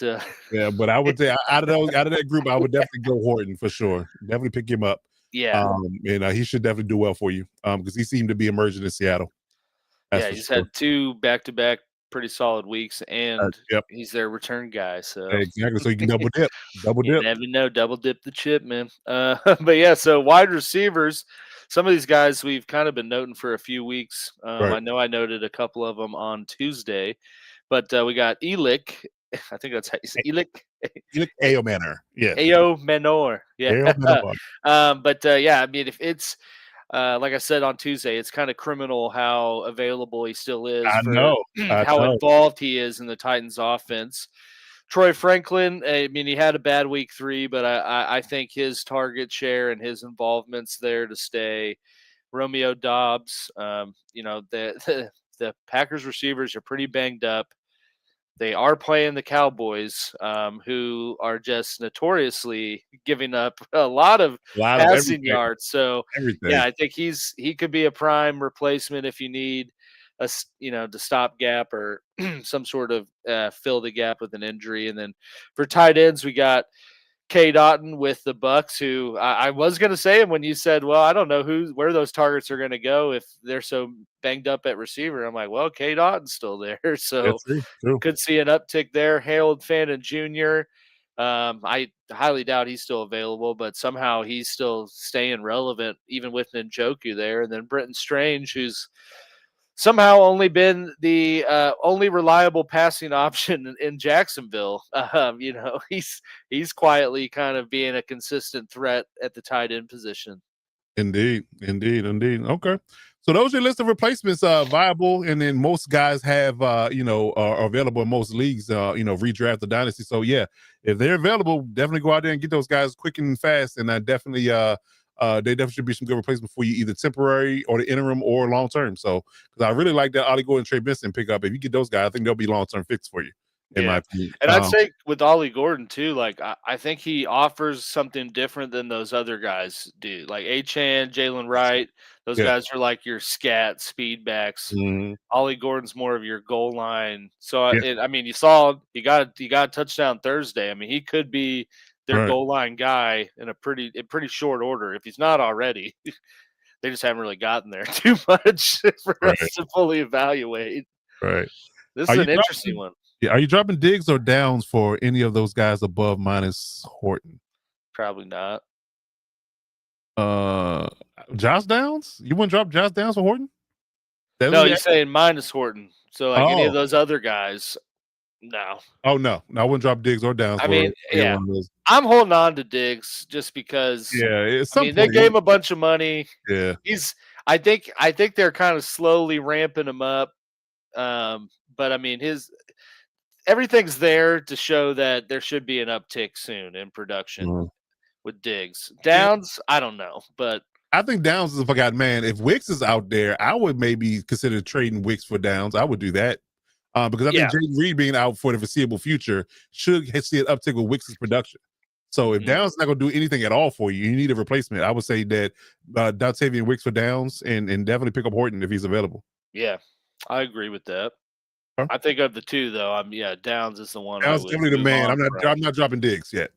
[SPEAKER 1] yeah. But I would say out of that group, I would definitely go Horton for sure. Definitely pick him up.
[SPEAKER 2] yeah,
[SPEAKER 1] And he should definitely do well for you. Because he seemed to be emerging in Seattle. That's
[SPEAKER 2] yeah,
[SPEAKER 1] for
[SPEAKER 2] he's
[SPEAKER 1] sure.
[SPEAKER 2] had 2 back-to-back pretty solid weeks, and
[SPEAKER 1] Yep.
[SPEAKER 2] he's their return guy. So
[SPEAKER 1] Exactly. So you can double dip. Double
[SPEAKER 2] you
[SPEAKER 1] dip.
[SPEAKER 2] never know, double dip the chip, man. But yeah, so wide receivers, some of these guys we've kind of been noting for a few weeks.
[SPEAKER 1] Right.
[SPEAKER 2] I know I noted a couple of them on Tuesday, but we got Elick. I think that's how you say Elick.
[SPEAKER 1] You look Ao Manor. Yeah.
[SPEAKER 2] Ao Menor. Yeah.
[SPEAKER 1] Ao Manor.
[SPEAKER 2] But yeah, I mean, if it's like I said on Tuesday, it's kind of criminal how available he still is
[SPEAKER 1] I
[SPEAKER 2] for
[SPEAKER 1] know. I
[SPEAKER 2] how
[SPEAKER 1] know.
[SPEAKER 2] involved he is in the Titans offense. Troy Franklin, I mean, he had a bad week 3, but I think his target share and his involvement's there to stay. Romeo Dobbs, the Packers receivers are pretty banged up. They are playing the Cowboys, who are just notoriously giving up a lot of
[SPEAKER 1] A lot of
[SPEAKER 2] passing
[SPEAKER 1] everything.
[SPEAKER 2] yards. So
[SPEAKER 1] Everything.
[SPEAKER 2] yeah, I think he could be a prime replacement if you need to stop gap or some sort of fill the gap with an injury. And then for tight ends, we got K. Dotton with the Bucks, who I was going to say him when you said, well, I don't know where those targets are going to go if they're so banged up at receiver. I'm like, well, K. Dotton's still there, so
[SPEAKER 1] That's true.
[SPEAKER 2] could see an uptick there. Harold Fannin Jr. I highly doubt he's still available, but somehow he's still staying relevant even with Njoku there. And then Brenton Strange, who's somehow only been the only reliable passing option in Jacksonville. He's quietly kind of being a consistent threat at the tight end position.
[SPEAKER 1] Indeed. Okay. So those are your list of replacements viable, and then most guys have are available in most leagues, redraft the dynasty. So yeah, if they're available, definitely go out there and get those guys quick and fast. And I definitely they definitely should be some good replacement for you, either temporary or the interim or long term. So because I really like that Ollie Gordon, Trey Benson pickup. If you get those guys, I think they'll be long term fix for you. In my opinion.
[SPEAKER 2] And I'd say with Ollie Gordon too, like I think he offers something different than those other guys do. Like Achane, Jalen Wright, those guys are like your scat speed backs.
[SPEAKER 1] Mhm.
[SPEAKER 2] Ollie Gordon's more of your goal line. So I mean, you saw he got a touchdown Thursday. I mean, he could be their goal line guy in pretty short order if he's not already. They just haven't really gotten there too much for us to fully evaluate.
[SPEAKER 1] Right.
[SPEAKER 2] This is an interesting one.
[SPEAKER 1] Yeah, are you dropping Diggs or Downs for any of those guys above minus Horton?
[SPEAKER 2] Probably not.
[SPEAKER 1] Josh Downs? You wouldn't drop Josh Downs for Horton?
[SPEAKER 2] No, you're saying minus Horton. So like any of those other guys, no.
[SPEAKER 1] Oh no, I wouldn't drop Diggs or Downs.
[SPEAKER 2] I mean, yeah, I'm holding on to Diggs just because.
[SPEAKER 1] Yeah,
[SPEAKER 2] they gave him a bunch of money.
[SPEAKER 1] Yeah,
[SPEAKER 2] I think they're kind of slowly ramping him up. But I mean, everything's there to show that there should be an uptick soon in production with Diggs. Downs, I don't know, but
[SPEAKER 1] I think Downs is a forgotten man. If Wicks is out there, I would maybe consider trading Wicks for Downs. I would do that because I think Jaden Reed being out for the foreseeable future should see an uptick with Wicks' production. So if Downs is not going to do anything at all for you, you need a replacement. I would say that Dontavian Wicks for Downs and definitely pick up Horton if he's available.
[SPEAKER 2] Yeah, I agree with that. I think of the two though. Downs is the one.
[SPEAKER 1] Downs is definitely the man. I'm not dropping Diggs yet.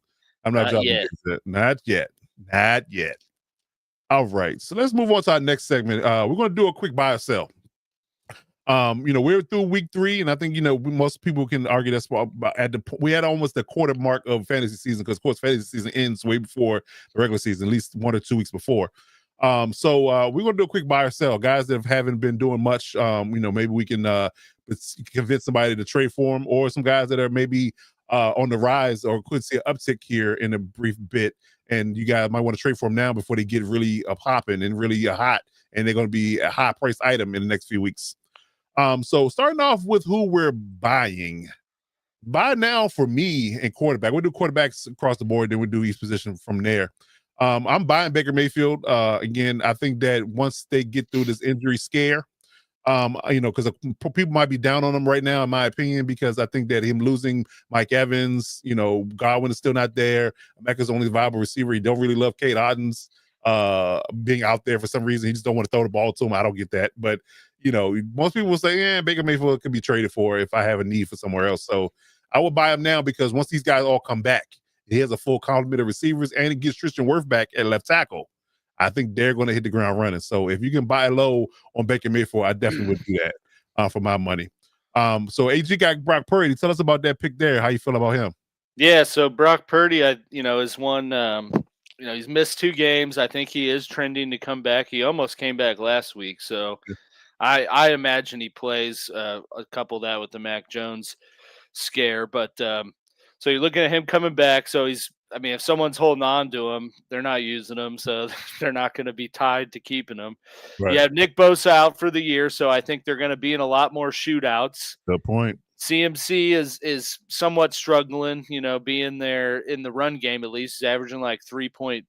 [SPEAKER 1] I'm not dropping Diggs yet. Not yet. All right. So let's move on to our next segment. We're going to do a quick buy or sell. We're through week 3, and I think most people can argue that's we had almost the quarter mark of fantasy season because of course fantasy season ends way before the regular season, at least 1 or 2 weeks before. So we're gonna do a quick buy or sell. Guys that haven't been doing much, maybe we can convince somebody to trade for them, or some guys that are maybe on the rise or could see an uptick here in a brief bit, and you guys might want to trade for them now before they get really popping and really hot, and they're going to be a high price item in the next few weeks. So starting off with who we're buying. Buy now for me and quarterback. We'll do quarterbacks across the board, then we'll do each position from there. I'm buying Baker Mayfield. Again, I think that once they get through this injury scare, Because people might be down on him right now, in my opinion, because I think that him losing Mike Evans, Godwin is still not there. Mecca's only viable receiver. He don't really love Kate Ottens being out there for some reason. He just don't want to throw the ball to him. I don't get that. But, most people will say, yeah, Baker Mayfield could be traded for if I have a need for somewhere else. So I would buy him now because once these guys all come back, he has a full complement of receivers and he gets Tristan Wirth back at left tackle. I think they're going to hit the ground running. So if you can buy low on Baker Mayfield, I definitely would do that for my money. So AG got Brock Purdy. Tell us about that pick there. How you feel about him?
[SPEAKER 2] Yeah, so Brock Purdy, is one. He's missed 2 games. I think he is trending to come back. He almost came back last week, so I imagine he plays a couple of that with the Mac Jones scare. But so you're looking at him coming back. So if someone's holding on to him, they're not using him, so they're not going to be tied to keeping him.
[SPEAKER 1] Right.
[SPEAKER 2] You have Nick Bosa out for the year, so I think they're going to be in a lot more shootouts.
[SPEAKER 1] Good point.
[SPEAKER 2] CMC is somewhat struggling, being there in the run game at least. He's averaging like 3.3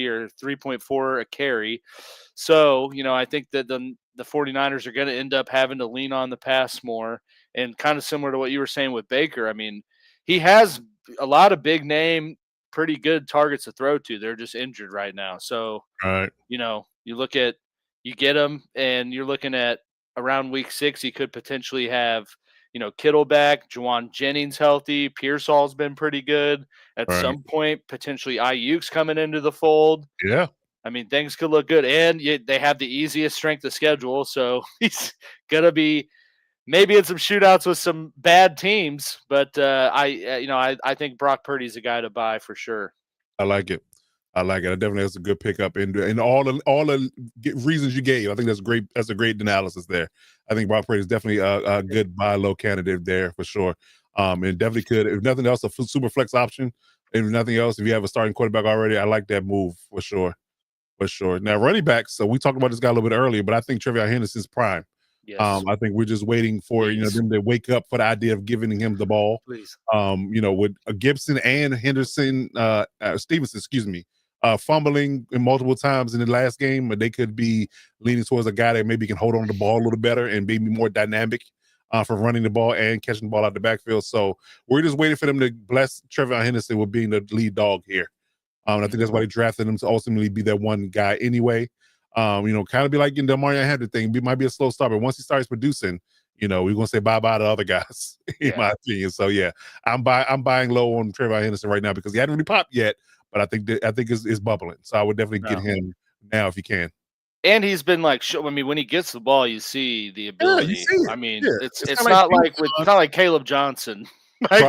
[SPEAKER 2] or 3.4 a carry. So, I think that the 49ers are going to end up having to lean on the pass more, and kind of similar to what you were saying with Baker. I mean, he has a lot of big name, pretty good targets to throw to. They're just injured right now. So,
[SPEAKER 1] right.
[SPEAKER 2] You get him, and you're looking at around week 6, he could potentially have, Kittle back, Juwan Jennings healthy, Pearsall's been pretty good. At some point, potentially Ayuk's coming into the fold.
[SPEAKER 1] Yeah.
[SPEAKER 2] I mean, things could look good, and they have the easiest strength of schedule, so he's gonna be maybe in some shootouts with some bad teams. But I think Brock Purdy's a guy to buy for sure.
[SPEAKER 1] I like it. I definitely that's a good pickup, and all the reasons you gave. I think that's great. That's a great analysis there. I think Brock Purdy is definitely a good buy low candidate there for sure. And definitely could, if nothing else, a super flex option. If nothing else, if you have a starting quarterback already, I like that move for sure. For sure. Now running backs. So we talked about this guy a little bit earlier, but I think TreVeyon Henderson's prime.
[SPEAKER 2] Yes.
[SPEAKER 1] I think we're just waiting for them to wake up for the idea of giving him the ball.
[SPEAKER 2] Please.
[SPEAKER 1] With Gibson and Henderson, Stevenson, excuse me, fumbling multiple times in the last game, but they could be leaning towards a guy that maybe can hold on to the ball a little better and be more dynamic for running the ball and catching the ball out the backfield. So we're just waiting for them to bless TreVeyon Henderson with being the lead dog here. I think that's why they drafted him, to ultimately be that one guy anyway. Kind of be like in the Mario Hunter thing. It might be a slow start, but once he starts producing, we're gonna say bye-bye to other guys, in my opinion. So yeah, I'm buying low on TreVeyon Henderson right now because he hadn't really popped yet, but I think it's bubbling. So I would definitely get him now if you can.
[SPEAKER 2] And he's been when he gets the ball, you see the ability.
[SPEAKER 1] Yeah, you see it.
[SPEAKER 2] I mean,
[SPEAKER 1] Yeah.
[SPEAKER 2] it's not like Caleb Johnson.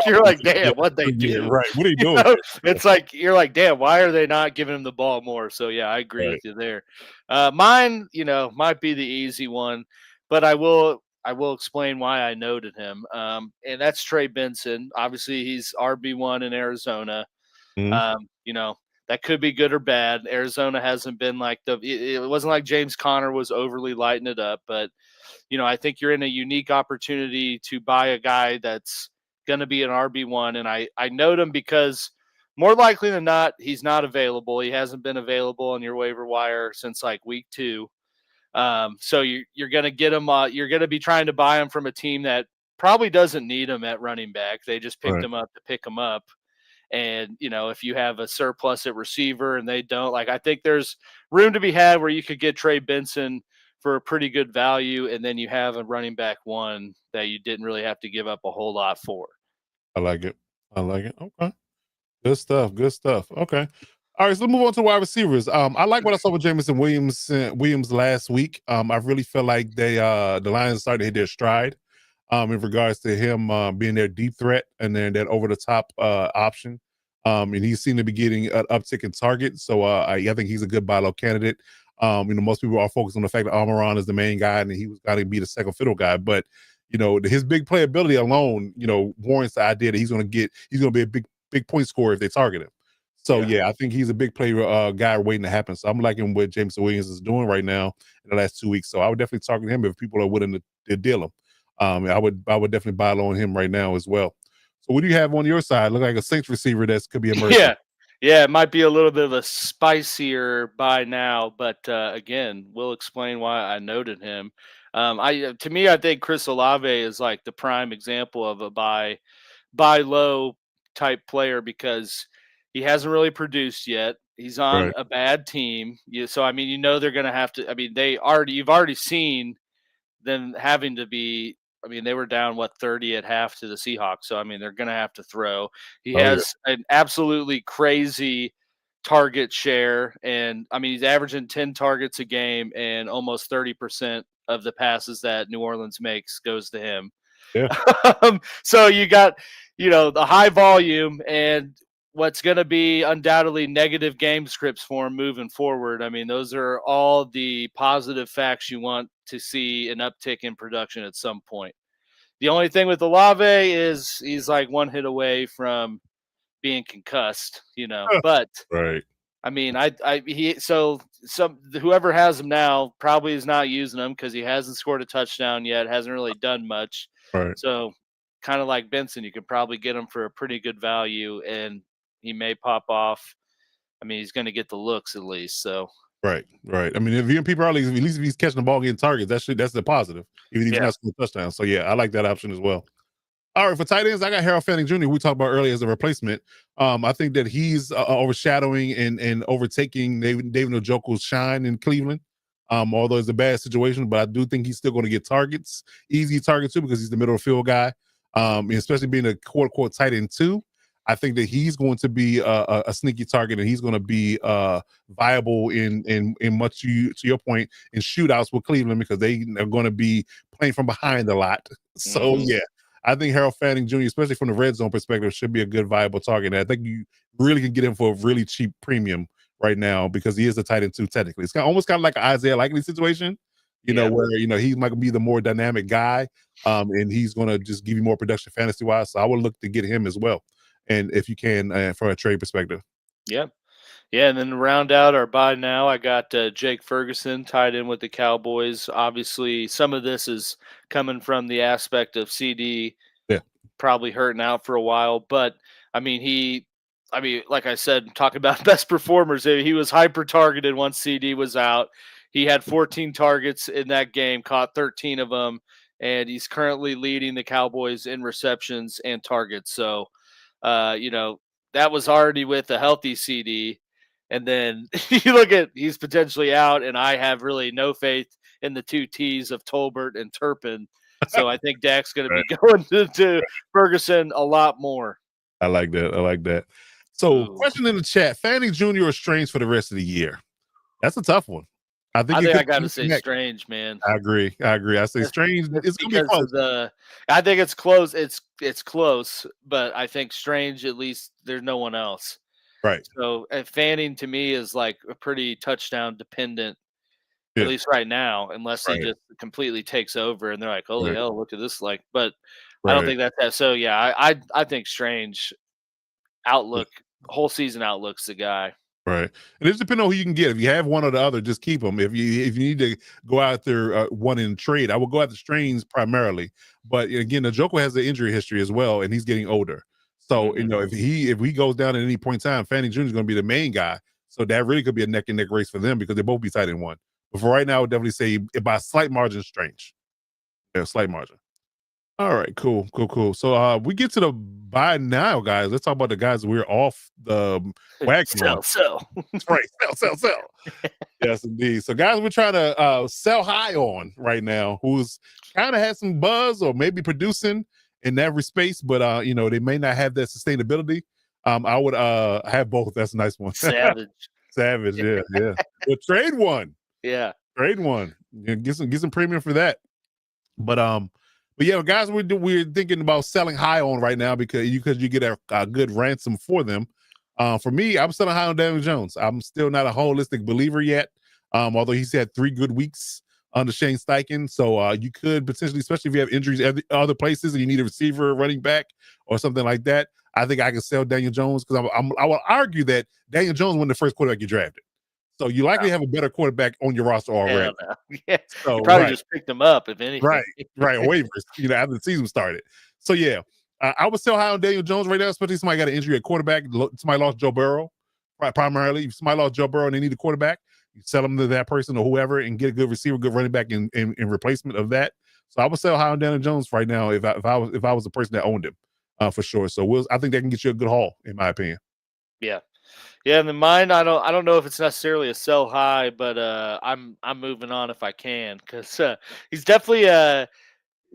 [SPEAKER 2] You're like, damn, what they do.
[SPEAKER 1] Right. What are you doing?
[SPEAKER 2] It's like, you're like, damn, why are they not giving him the ball more? So yeah, I agree with you there. Mine, might be the easy one, but I will explain why I noted him. And that's Trey Benson. Obviously he's RB1 in Arizona.
[SPEAKER 1] Mm-hmm.
[SPEAKER 2] That could be good or bad. Arizona hasn't been like it wasn't like James Conner was overly lighting it up, but I think you're in a unique opportunity to buy a guy that's going to be an RB1. And I note him because more likely than not, he's not available. He hasn't been available on your waiver wire since like week 2. So you're going to get him. You're going to be trying to buy him from a team that probably doesn't need him at running back. They just picked him up to pick him up. And, if you have a surplus at receiver and they don't, I think there's room to be had where you could get Trey Benson for a pretty good value, and then you have a running back 1 that you didn't really have to give up a whole lot for.
[SPEAKER 1] I like it. Okay. Good stuff. Okay. All right, so let's move on to wide receivers. I like what I saw with Jameson Williams last week. I really feel like the Lions started to hit their stride in regards to him being their deep threat and then that over-the-top option. And he seemed to be getting an uptick in target. So I think he's a good buy low candidate. Most people are focused on the fact that Almiron is the main guy and he was got to be the second fiddle guy. But, his big playability alone, warrants the idea that he's going to be a big point scorer if they target him. So, I think he's a big play guy waiting to happen. So I'm liking what Jameson Williams is doing right now in the last 2 weeks. So I would definitely target him if people are willing to deal him. I would definitely buy low on him right now as well. So what do you have on your side? Look like a Saints receiver that could be emerging.
[SPEAKER 2] Yeah, it might be a little bit of a spicier buy now, but again, we'll explain why I noted him. To me, I think Chris Olave is like the prime example of a buy low type player because he hasn't really produced yet. He's on
[SPEAKER 1] Right.
[SPEAKER 2] a bad team. So I mean, they're going to have to. I mean, you've already seen them having to be. I mean, they were down 30 at half to the Seahawks. So I mean, they're going to have to throw. He
[SPEAKER 1] Oh, yeah.
[SPEAKER 2] has an absolutely crazy target share, and I mean, he's averaging 10 targets a game, and almost 30% of the passes that New Orleans makes goes to him.
[SPEAKER 1] Yeah.
[SPEAKER 2] So you got, the high volume and what's going to be undoubtedly negative game scripts for him moving forward. I mean, those are all the positive facts you want to see an uptick in production at some point. The only thing with Olave is he's like one hit away from being concussed, but
[SPEAKER 1] Right.
[SPEAKER 2] I mean, whoever has him now probably is not using him because he hasn't scored a touchdown yet, hasn't really done much.
[SPEAKER 1] Right.
[SPEAKER 2] So, kind of like Benson, you could probably get him for a pretty good value, and he may pop off. I mean, he's going to get the looks at least. So,
[SPEAKER 1] Right. I mean, if you're in PPR leagues, at least if he's catching the ball, getting targets, that's the positive. Even if he's not scoring touchdowns. So yeah, I like that option as well. All right, for tight ends, I got Harold Fanning Jr. We talked about earlier as a replacement. I think that he's overshadowing and overtaking David Njoku's shine in Cleveland. Although it's a bad situation, but I do think he's still going to get targets, easy targets too, because he's the middle of the field guy. Especially being a quote unquote tight end too. I think that he's going to be a sneaky target, and he's going to be viable in much to your point in shootouts with Cleveland because they are going to be playing from behind a lot. So yeah. I think Harold Fanning Jr., especially from the red zone perspective, should be a good viable target. And I think you really can get him for a really cheap premium right now because he is a tight end too, technically. It's almost kind of like an Isaiah Likely situation, where, he might be the more dynamic guy, and he's going to just give you more production fantasy-wise. So I would look to get him as well, and if you can, from a trade perspective.
[SPEAKER 2] Yeah. Yeah, and then to round out our buy now, I got Jake Ferguson tied in with the Cowboys. Obviously, some of this is coming from the aspect of CD probably hurting out for a while. But, I mean, like I said, talking about best performers, he was hyper-targeted once CD was out. He had 14 targets in that game, caught 13 of them, and he's currently leading the Cowboys in receptions and targets. So, that was already with a healthy CD. And then you look at he's potentially out, and I have really no faith in the two T's of Tolbert and Turpin. So I think Dak's going to be going to Ferguson a lot more.
[SPEAKER 1] I like that. So question in the chat, Fanning Jr. or Strange for the rest of the year? That's a tough one. I think
[SPEAKER 2] I got to say Strange, man.
[SPEAKER 1] I agree. I say Strange. It's going to be close.
[SPEAKER 2] I think it's close. It's close, but I think Strange, at least there's no one else.
[SPEAKER 1] Right.
[SPEAKER 2] So Fanning to me is like a pretty touchdown dependent, at least right now, unless he just completely takes over and they're like, holy hell, look at this. But I don't think that's that. So yeah, I think Strange outlook, whole season outlook's the guy.
[SPEAKER 1] Right. And it's depending on who you can get. If you have one or the other, just keep them. If you need to go out there one in trade, I will go after Strange primarily. But again, Njoku has the injury history as well, and he's getting older. So, if he goes down at any point in time, Fanning Jr. is going to be the main guy. So that really could be a neck and neck race for them because they both be tight in one. But for right now, I would definitely say by a slight margin, Strange. Yeah, slight margin. All right, cool. So we get to the buy now, guys. Let's talk about the guys we're off the wagon.
[SPEAKER 2] Sell.
[SPEAKER 1] That's right. Sell. Yes, indeed. So guys, we're trying to sell high on right now, who's kind of had some buzz or maybe producing in every space, but they may not have that sustainability. I would have both. That's a nice one.
[SPEAKER 2] Savage,
[SPEAKER 1] yeah. But trade one.
[SPEAKER 2] Yeah.
[SPEAKER 1] Trade one. Get some premium for that. But yeah, guys, we're thinking about selling high on right now because you get a good ransom for them. For me, I'm selling high on Daniel Jones. I'm still not a holistic believer yet, although he's had 3 good weeks under Shane Steichen. So you could potentially, especially if you have injuries other places and you need a receiver, running back, or something like that, I think I can sell Daniel Jones because I will argue that Daniel Jones was the first quarterback you drafted. So you likely have a better quarterback on your roster already.
[SPEAKER 2] Yeah, so, you probably just picked him up, if anything.
[SPEAKER 1] Right, waivers, after the season started. So yeah, I would sell high on Daniel Jones right now, especially somebody got an injury at quarterback. Somebody lost Joe Burrow, primarily. If somebody lost Joe Burrow and they need a quarterback, You sell him to that person or whoever and get a good receiver, good running back in replacement of that. So I would sell high on Daniel Jones right now if I was the person that owned him, for sure. So I think that can get you a good haul, in my opinion.
[SPEAKER 2] Yeah. Yeah, and then mine, I don't know if it's necessarily a sell high, but I'm moving on if I can, because he's definitely a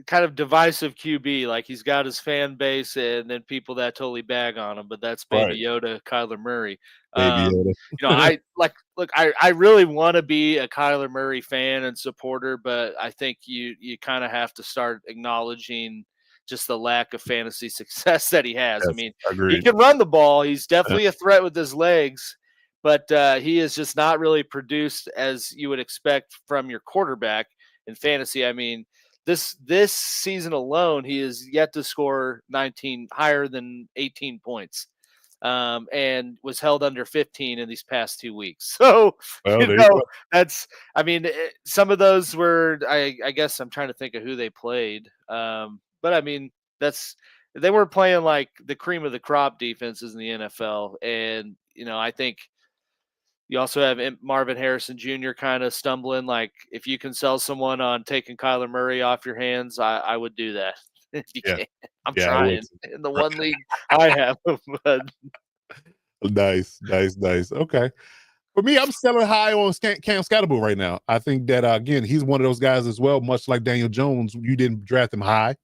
[SPEAKER 2] kind of divisive QB. Like, he's got his fan base and then people that totally bag on him, but that's Baby
[SPEAKER 1] Right.
[SPEAKER 2] Yoda, Kyler Murray.
[SPEAKER 1] Baby Yoda.
[SPEAKER 2] I like look, I really want to be a Kyler Murray fan and supporter, but I think you kind of have to start acknowledging just the lack of fantasy success that he has. I
[SPEAKER 1] Yes,
[SPEAKER 2] mean, he
[SPEAKER 1] agreed.
[SPEAKER 2] can run the ball. He's definitely a threat with his legs, but he is just not really produced as you would expect from your quarterback in fantasy. I mean, this season alone, he is yet to score 19 higher than 18 points, and was held under 15 in these past 2 weeks. So
[SPEAKER 1] Well,
[SPEAKER 2] you
[SPEAKER 1] there you
[SPEAKER 2] know
[SPEAKER 1] go.
[SPEAKER 2] that's I mean some of those were I guess I'm trying to think of who they played, but I mean they were playing like the cream of the crop defenses in the NFL, and I think you also have Marvin Harrison Jr. kind of stumbling. Like, if you can sell someone on taking Kyler Murray off your hands, I would do that if you
[SPEAKER 1] Yeah.
[SPEAKER 2] can. I'm
[SPEAKER 1] Yeah, I would
[SPEAKER 2] trying
[SPEAKER 1] too.
[SPEAKER 2] in the one league I have, but
[SPEAKER 1] Nice, nice, nice. Okay. For me, I'm selling high on Cam Scatterbull right now. I think that, again, he's one of those guys as well, much like Daniel Jones. You didn't draft him high.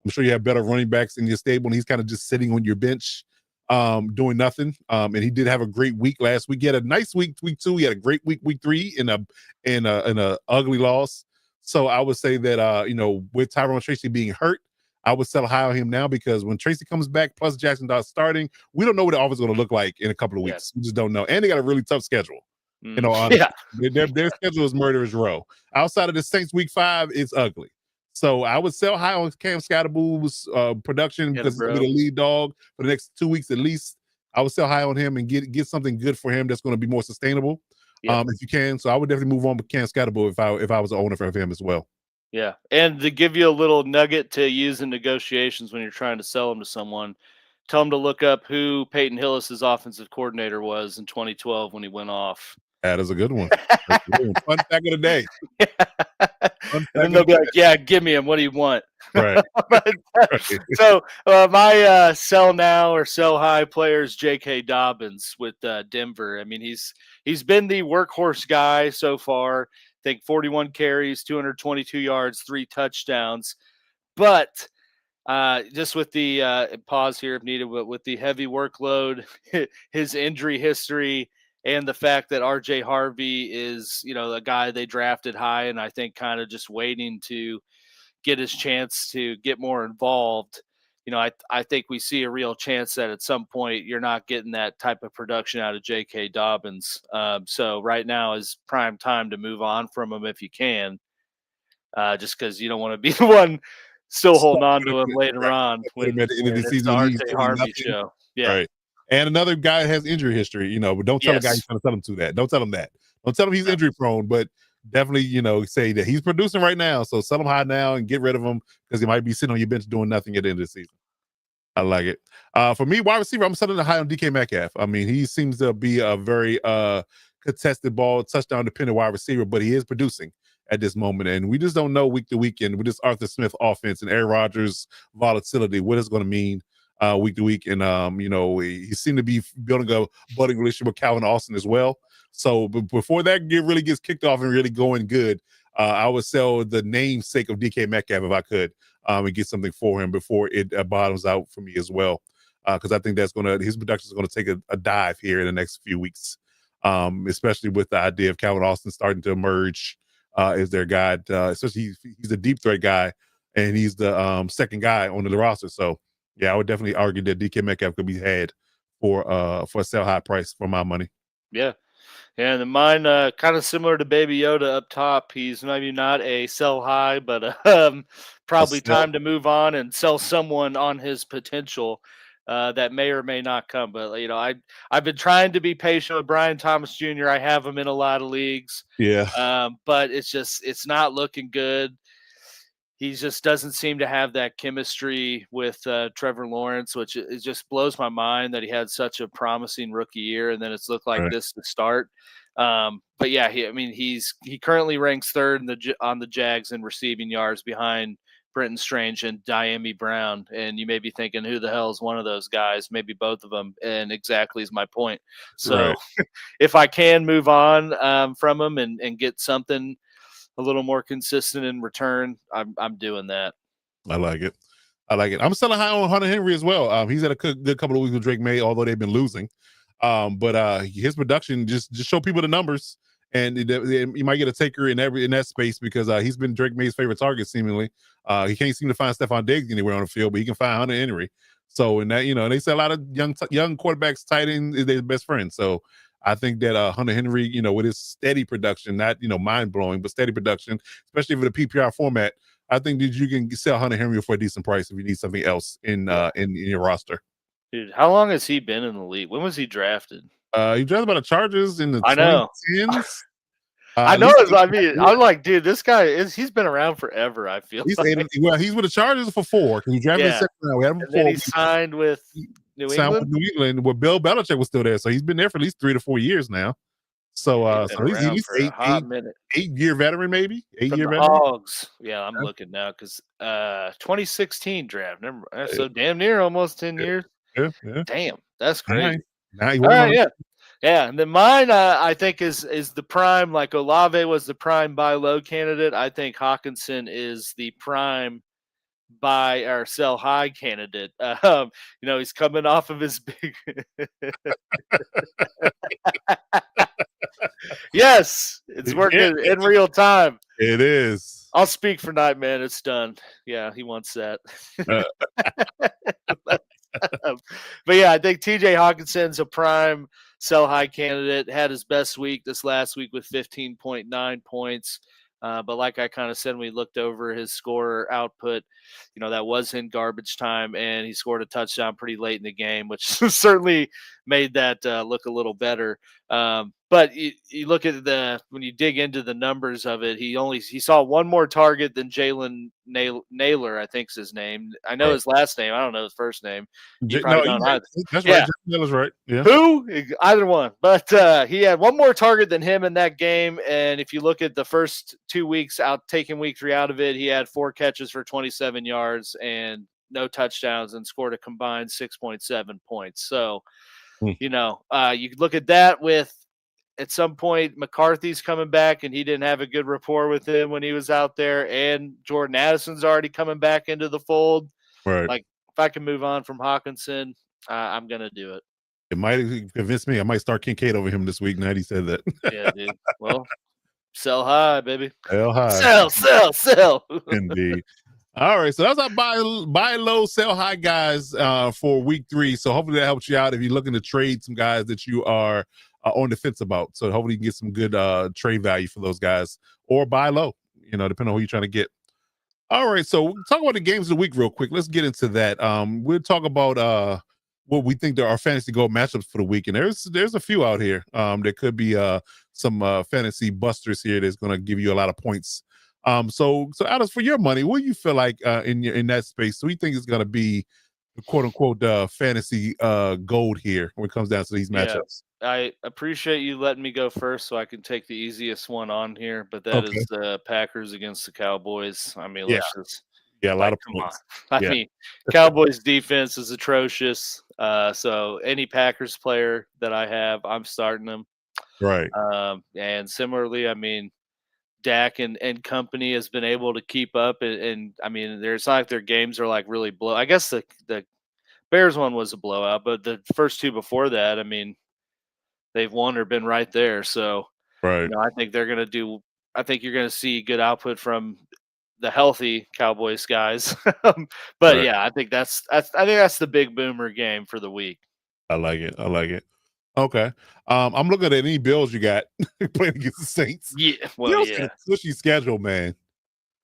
[SPEAKER 1] I'm sure you have better running backs in your stable, and he's kind of just sitting on your bench, doing nothing. And he did have a great week last week. He had a nice week 2. He had a great week 3 in a ugly loss. So I would say that, with Tyrone Tracy being hurt, I would sell high on him now, because when Tracy comes back, plus Jackson Dart starting, we don't know what the offense is going to look like in a couple of
[SPEAKER 2] yeah.
[SPEAKER 1] weeks. We just don't know. And they got a really tough schedule. Honestly.
[SPEAKER 2] Yeah.
[SPEAKER 1] Their schedule is murderer's row. Outside of the Saints week 5, it's ugly. So I would sell high on Cam Scatterbull's production, because he's going to be the lead dog for the next 2 weeks at least. I would sell high on him and get something good for him that's going to be more sustainable, if you can. So I would definitely move on with Cam Scatterbull if I was an owner for him as well.
[SPEAKER 2] Yeah. And to give you a little nugget to use in negotiations when you're trying to sell them to someone, tell them to look up who Peyton Hillis's offensive coordinator was in 2012 when he went off.
[SPEAKER 1] That is a good one. Fun fact of the day.
[SPEAKER 2] And then they'll be like, yeah, give me him. What do you want?
[SPEAKER 1] Right.
[SPEAKER 2] So my sell now or sell high player is J.K. Dobbins with Denver. I mean, he's been the workhorse guy so far. I think 41 carries, 222 yards, 3 touchdowns. But just with the pause here if needed, but with the heavy workload, his injury history, and the fact that RJ Harvey is, the guy they drafted high, and I think kind of just waiting to get his chance to get more involved. I think we see a real chance that at some point you're not getting that type of production out of J.K. Dobbins. So right now is prime time to move on from him if you can, just because you don't want to be the one still holding on to him later on when
[SPEAKER 1] at the end of the
[SPEAKER 2] it's
[SPEAKER 1] season,
[SPEAKER 2] the RJ Harvey show. Yeah.
[SPEAKER 1] Right. And another guy that has injury history, but don't tell the guy you're trying to tell him to that. Don't tell him that. Don't tell him he's injury prone, but definitely, say that he's producing right now. So sell him high now and get rid of him, because he might be sitting on your bench doing nothing at the end of the season. I like it. For me, wide receiver, I'm selling the high on DK Metcalf. I mean, he seems to be a very contested ball, touchdown dependent wide receiver, but he is producing at this moment. And we just don't know week to week, and with this Arthur Smith offense and Aaron Rodgers volatility, what it's going to mean week to week. And he seemed to be building a budding relationship with Calvin Austin as well. So before that really gets kicked off and really going good, I would sell the namesake of DK Metcalf if I could, and get something for him before it bottoms out for me as well, because I think his production is going to take a dive here in the next few weeks, especially with the idea of Calvin Austin starting to emerge as their guy. Especially he's a deep threat guy, and he's the second guy on the roster. So yeah, I would definitely argue that DK Metcalf could be had for a sell high price for my money.
[SPEAKER 2] Yeah. And then mine, kind of similar to Baby Yoda up top. He's maybe not a sell high, but probably time to move on and sell someone on his potential that may or may not come. But I've been trying to be patient with Brian Thomas Jr. I have him in a lot of leagues.
[SPEAKER 1] Yeah.
[SPEAKER 2] But it's not looking good. He just doesn't seem to have that chemistry with Trevor Lawrence, which it just blows my mind that he had such a promising rookie year, and then it's looked like this to start. But yeah, he currently ranks third on the Jags in receiving yards behind Brenton Strange and Diami Brown. And you may be thinking, who the hell is one of those guys? Maybe both of them. And exactly is my point. So if I can move on from him and get something a little more consistent in return, I'm doing that.
[SPEAKER 1] I like it. I'm selling high on Hunter Henry as well. He's had a good couple of weeks with Drake May, although they've been losing. But his production just show people the numbers, and you might get a taker in that space because he's been Drake May's favorite target seemingly. He can't seem to find Stephon Diggs anywhere on the field, but he can find Hunter Henry. So in that, they say a lot of young quarterbacks, tight end is their best friend. So I think that Hunter Henry, with his steady production, not mind blowing, but steady production, especially for the PPR format, I think that you can sell Hunter Henry for a decent price if you need something else in your roster.
[SPEAKER 2] Dude, how long has he been in the league? When was he drafted?
[SPEAKER 1] He drafted by the Chargers in the
[SPEAKER 2] 2010s.
[SPEAKER 1] I
[SPEAKER 2] know. I'm like, dude, this guy he's been around forever. I feel
[SPEAKER 1] he's with the Chargers for 4. He drafted the second round. We had him
[SPEAKER 2] and then he signed with New England,
[SPEAKER 1] where Bill Belichick was still there. So he's been there for at least 3 to 4 years now. So he's 8-year veteran, maybe 8-year veteran.
[SPEAKER 2] Hogs. Yeah, I'm looking now because 2016 draft. So damn near almost 10 years.
[SPEAKER 1] Yeah.
[SPEAKER 2] Damn, that's crazy.
[SPEAKER 1] Now he
[SPEAKER 2] all right, yeah. And then mine, I think is the prime. Like Olave was the prime buy low candidate. I think Hawkinson is the prime buy or sell high candidate. He's coming off of his big. Yes, it's working in real time.
[SPEAKER 1] It is.
[SPEAKER 2] I'll speak for Nightman. It's done. Yeah, he wants that. But yeah, I think TJ Hawkinson's a prime sell high candidate. Had his best week this last week with 15.9 points. But like I kind of said, when we looked over his score output, that was in garbage time, and he scored a touchdown pretty late in the game, which certainly made that look a little better. But you look at when you dig into the numbers of it, he saw one more target than Jalen Naylor, I think's his name. I know his last name. I don't know his first name.
[SPEAKER 1] That's right. Naylor's right. Yeah.
[SPEAKER 2] Who? Either one. But he had one more target than him in that game. And if you look at the first 2 weeks taking week 3 out of it, he had 4 catches for 27 yards and no touchdowns and scored a combined 6.7 points. So, you look at that with, at some point, McCarthy's coming back, and he didn't have a good rapport with him when he was out there, and Jordan Addison's already coming back into the fold.
[SPEAKER 1] Right.
[SPEAKER 2] Like, if I can move on from Hawkinson, I'm going to do it.
[SPEAKER 1] It might convince me. I might start Kincaid over him this week now that he said that.
[SPEAKER 2] Yeah, dude. Well, sell high, baby.
[SPEAKER 1] Sell high.
[SPEAKER 2] Sell.
[SPEAKER 1] Indeed. All right, so that's our buy low, sell high guys for week 3. So hopefully that helps you out if you're looking to trade some guys that you are on the fence about. So hopefully you can get some good trade value for those guys, or buy low, depending on who you're trying to get. All right, so we'll talk about the games of the week real quick. Let's get into that. We'll talk about what we think there are fantasy goal matchups for the week, and there's a few out here. There could be some fantasy busters here that's going to give you a lot of points. So Alice, for your money, what do you feel like in that space? So we think it's going to be the quote unquote fantasy gold here when it comes down to these matchups.
[SPEAKER 2] I appreciate you letting me go first so I can take the easiest one on here, but that is the Packers against the Cowboys. I mean, let's just
[SPEAKER 1] a lot of points.
[SPEAKER 2] I mean, Cowboys defense is atrocious. So any Packers player that I have, I'm starting them.
[SPEAKER 1] Right.
[SPEAKER 2] And similarly, I mean, Dak and company has been able to keep up, and I mean, it's not like their games are like really blow. I guess the Bears one was a blowout, but the first 2 before that, I mean, they've won or been right there. So,
[SPEAKER 1] right.
[SPEAKER 2] I think they're going to do. I think you're going to see good output from the healthy Cowboys guys. But yeah, I think that's the big boomer game for the week.
[SPEAKER 1] I like it. Okay. I'm looking at any Bills you got playing against the Saints.
[SPEAKER 2] Yeah. Well,
[SPEAKER 1] a cushy schedule, man.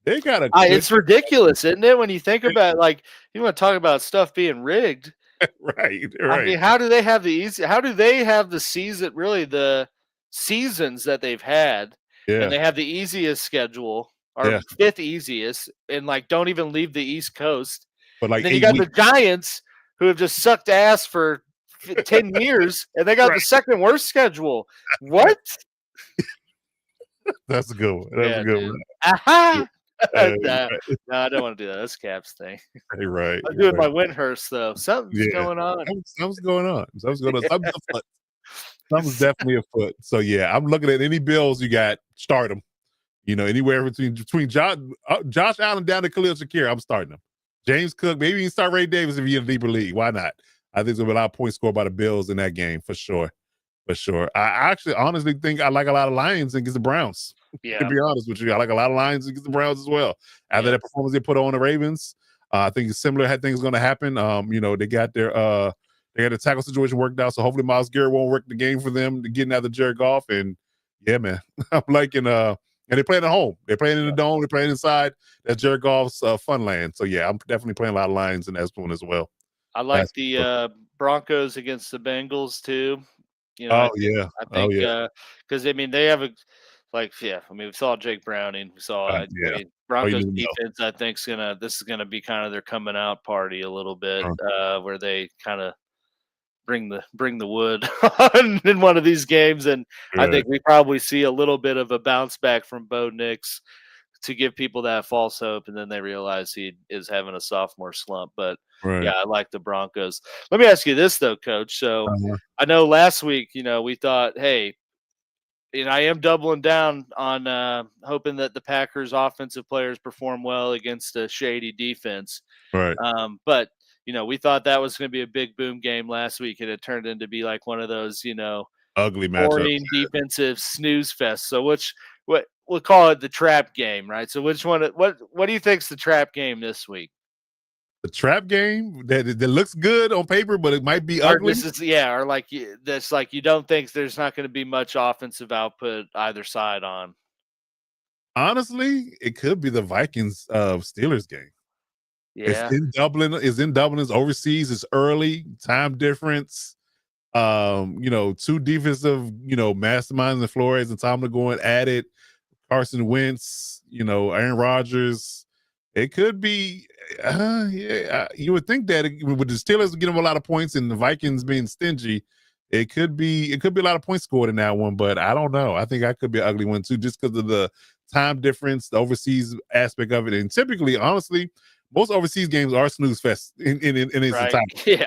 [SPEAKER 1] They got
[SPEAKER 2] it's ridiculous, isn't it? When you think about you want to talk about stuff being rigged.
[SPEAKER 1] Right.
[SPEAKER 2] I mean, how do they have the season, really the seasons that they've had?
[SPEAKER 1] Yeah.
[SPEAKER 2] And they have the easiest schedule, or 5th easiest, and don't even leave the East Coast.
[SPEAKER 1] But
[SPEAKER 2] then you got the Giants, who have just sucked ass for 10 years, and they got the second worst schedule. What?
[SPEAKER 1] That's a good one. That's
[SPEAKER 2] Yeah,
[SPEAKER 1] a good
[SPEAKER 2] dude.
[SPEAKER 1] one.
[SPEAKER 2] Aha!
[SPEAKER 1] Hey,
[SPEAKER 2] Nah, no, I don't want to do that. That's Caps thing.
[SPEAKER 1] right.
[SPEAKER 2] I'm doing
[SPEAKER 1] Right.
[SPEAKER 2] my Windhurst though. Something's
[SPEAKER 1] Yeah.
[SPEAKER 2] going on.
[SPEAKER 1] Something's going on. Something's going on. Something's afoot. Something's definitely afoot. So yeah, I'm looking at any bills you got. Start them. Anywhere between Josh Allen down to Khalil Shakir, I'm starting them. James Cook, maybe you can start Ray Davis if you're in a deeper league. Why not? I think there's gonna be a lot of points scored by the Bills in that game for sure. For sure. I actually honestly think I like a lot of Lions against the Browns. To
[SPEAKER 2] Yeah.
[SPEAKER 1] be honest with you, I like a lot of Lions against the Browns as well. After
[SPEAKER 2] Yeah.
[SPEAKER 1] that performance they put on the Ravens, I think similar things going to happen. They got the tackle situation worked out, so hopefully Myles Garrett won't work the game for them to getting out of Jared Goff. And yeah, man, I'm liking and they're playing at home. They're playing in the dome. They're playing inside. That's Jared Goff's fun land. So yeah, I'm definitely playing a lot of Lions in that one as well.
[SPEAKER 2] I like
[SPEAKER 1] That's
[SPEAKER 2] the Broncos against the Bengals too.
[SPEAKER 1] Oh yeah.
[SPEAKER 2] I think because they have we saw Jake Browning. We saw
[SPEAKER 1] Yeah.
[SPEAKER 2] Broncos
[SPEAKER 1] didn't know.
[SPEAKER 2] defense. I think this is gonna be kind of their coming out party a little bit, where they kind of bring the wood in one of these games, and I think we probably see a little bit of a bounce back from Bo Nix to give people that false hope, and then they realize he is having a sophomore slump. But
[SPEAKER 1] Right.
[SPEAKER 2] yeah, I like the Broncos. Let me ask you this though, Coach. So I know last week, we thought, hey, I am doubling down on hoping that the Packers offensive players perform well against a shady defense.
[SPEAKER 1] Right.
[SPEAKER 2] But we thought that was going to be a big boom game last week, and it turned into be like one of those,
[SPEAKER 1] Ugly matchup.
[SPEAKER 2] boring defensive snooze fest. So what we'll call it the trap game, right? So which one? What do you think's the trap game this week?
[SPEAKER 1] The trap game that looks good on paper, but it might be ugly.
[SPEAKER 2] That's like you don't think there's not going to be much offensive output either side on.
[SPEAKER 1] Honestly, it could be the Vikings Steelers game.
[SPEAKER 2] Yeah,
[SPEAKER 1] It's in Dublin. It's overseas. It's early. Time difference. Two defensive, masterminds in Flores and Tom going at it. Carson Wentz, Aaron Rodgers. It could be, you would think that with the Steelers getting a lot of points and the Vikings being stingy, it could be a lot of points scored in that one. But I don't know. I think that could be an ugly one too, just because of the time difference, the overseas aspect of it, and typically, honestly, most overseas games are snooze fest in its entirety.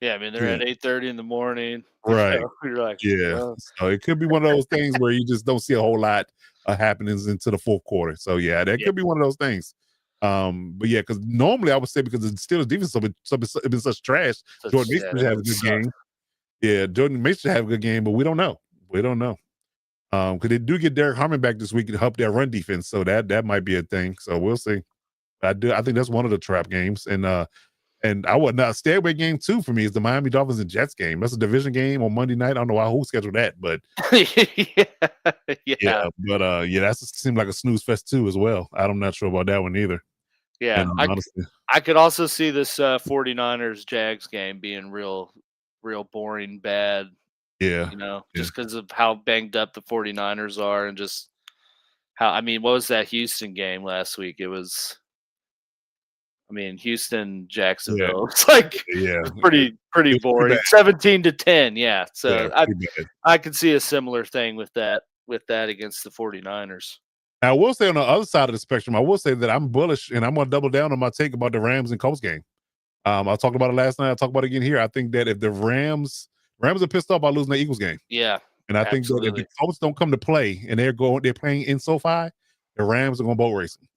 [SPEAKER 2] Yeah. I mean, they're at 8:30 in the morning.
[SPEAKER 1] Right.
[SPEAKER 2] You're like,
[SPEAKER 1] So it could be one of those things where you just don't see a whole lot of happenings into the fourth quarter. So yeah, that could be one of those things. But yeah, because normally I would say because the Steelers defense has been such trash, Jordan Mason should have a good game. Yeah, Jordan Mason should have a good game, but we don't know. Because they do get Derek Harmon back this week to help their run defense, so that might be a thing. So we'll see. I think that's one of the trap games, and I would not stay away game 2 for me is the Miami Dolphins and Jets game. That's a division game on Monday night. I don't know who scheduled that, but that seemed like a snooze fest too as well. I'm not sure about that one either.
[SPEAKER 2] Yeah,
[SPEAKER 1] and, honestly,
[SPEAKER 2] I could also see this 49ers Jags game being real boring, bad.
[SPEAKER 1] Yeah,
[SPEAKER 2] just because of how banged up the 49ers are, and just what was that Houston game last week? It was. Houston, Jacksonville.
[SPEAKER 1] Yeah.
[SPEAKER 2] It's like pretty boring. 17-10. Yeah. So I could see a similar thing with that against the 49ers.
[SPEAKER 1] I will say on the other side of the spectrum, I will say that I'm bullish and I'm going to double down on my take about the Rams and Colts game. I talked about it last night. I'll talk about it again here. I think that if the Rams are pissed off by losing the Eagles game.
[SPEAKER 2] Yeah.
[SPEAKER 1] And I think that if the Colts don't come to play and they're playing in SoFi, the Rams are going to boat racing.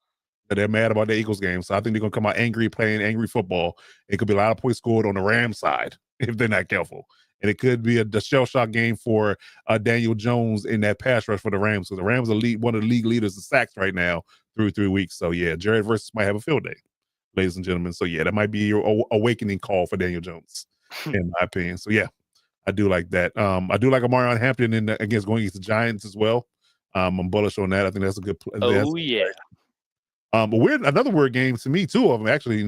[SPEAKER 1] They're mad about the Eagles game. So I think they're going to come out angry, playing angry football. It could be a lot of points scored on the Rams side if they're not careful. And it could be a shell shock game for Daniel Jones in that pass rush for the Rams. So the Rams are one of the league leaders in sacks right now through 3 weeks. So yeah, Jared Verse might have a field day, ladies and gentlemen. So yeah, that might be your awakening call for Daniel Jones, in my opinion. So yeah, I do like that. I do like Amarion Hampton going against the Giants as well. I'm bullish on that. I think that's a good play.
[SPEAKER 2] Oh yeah.
[SPEAKER 1] But another weird game to me, 2 of them actually.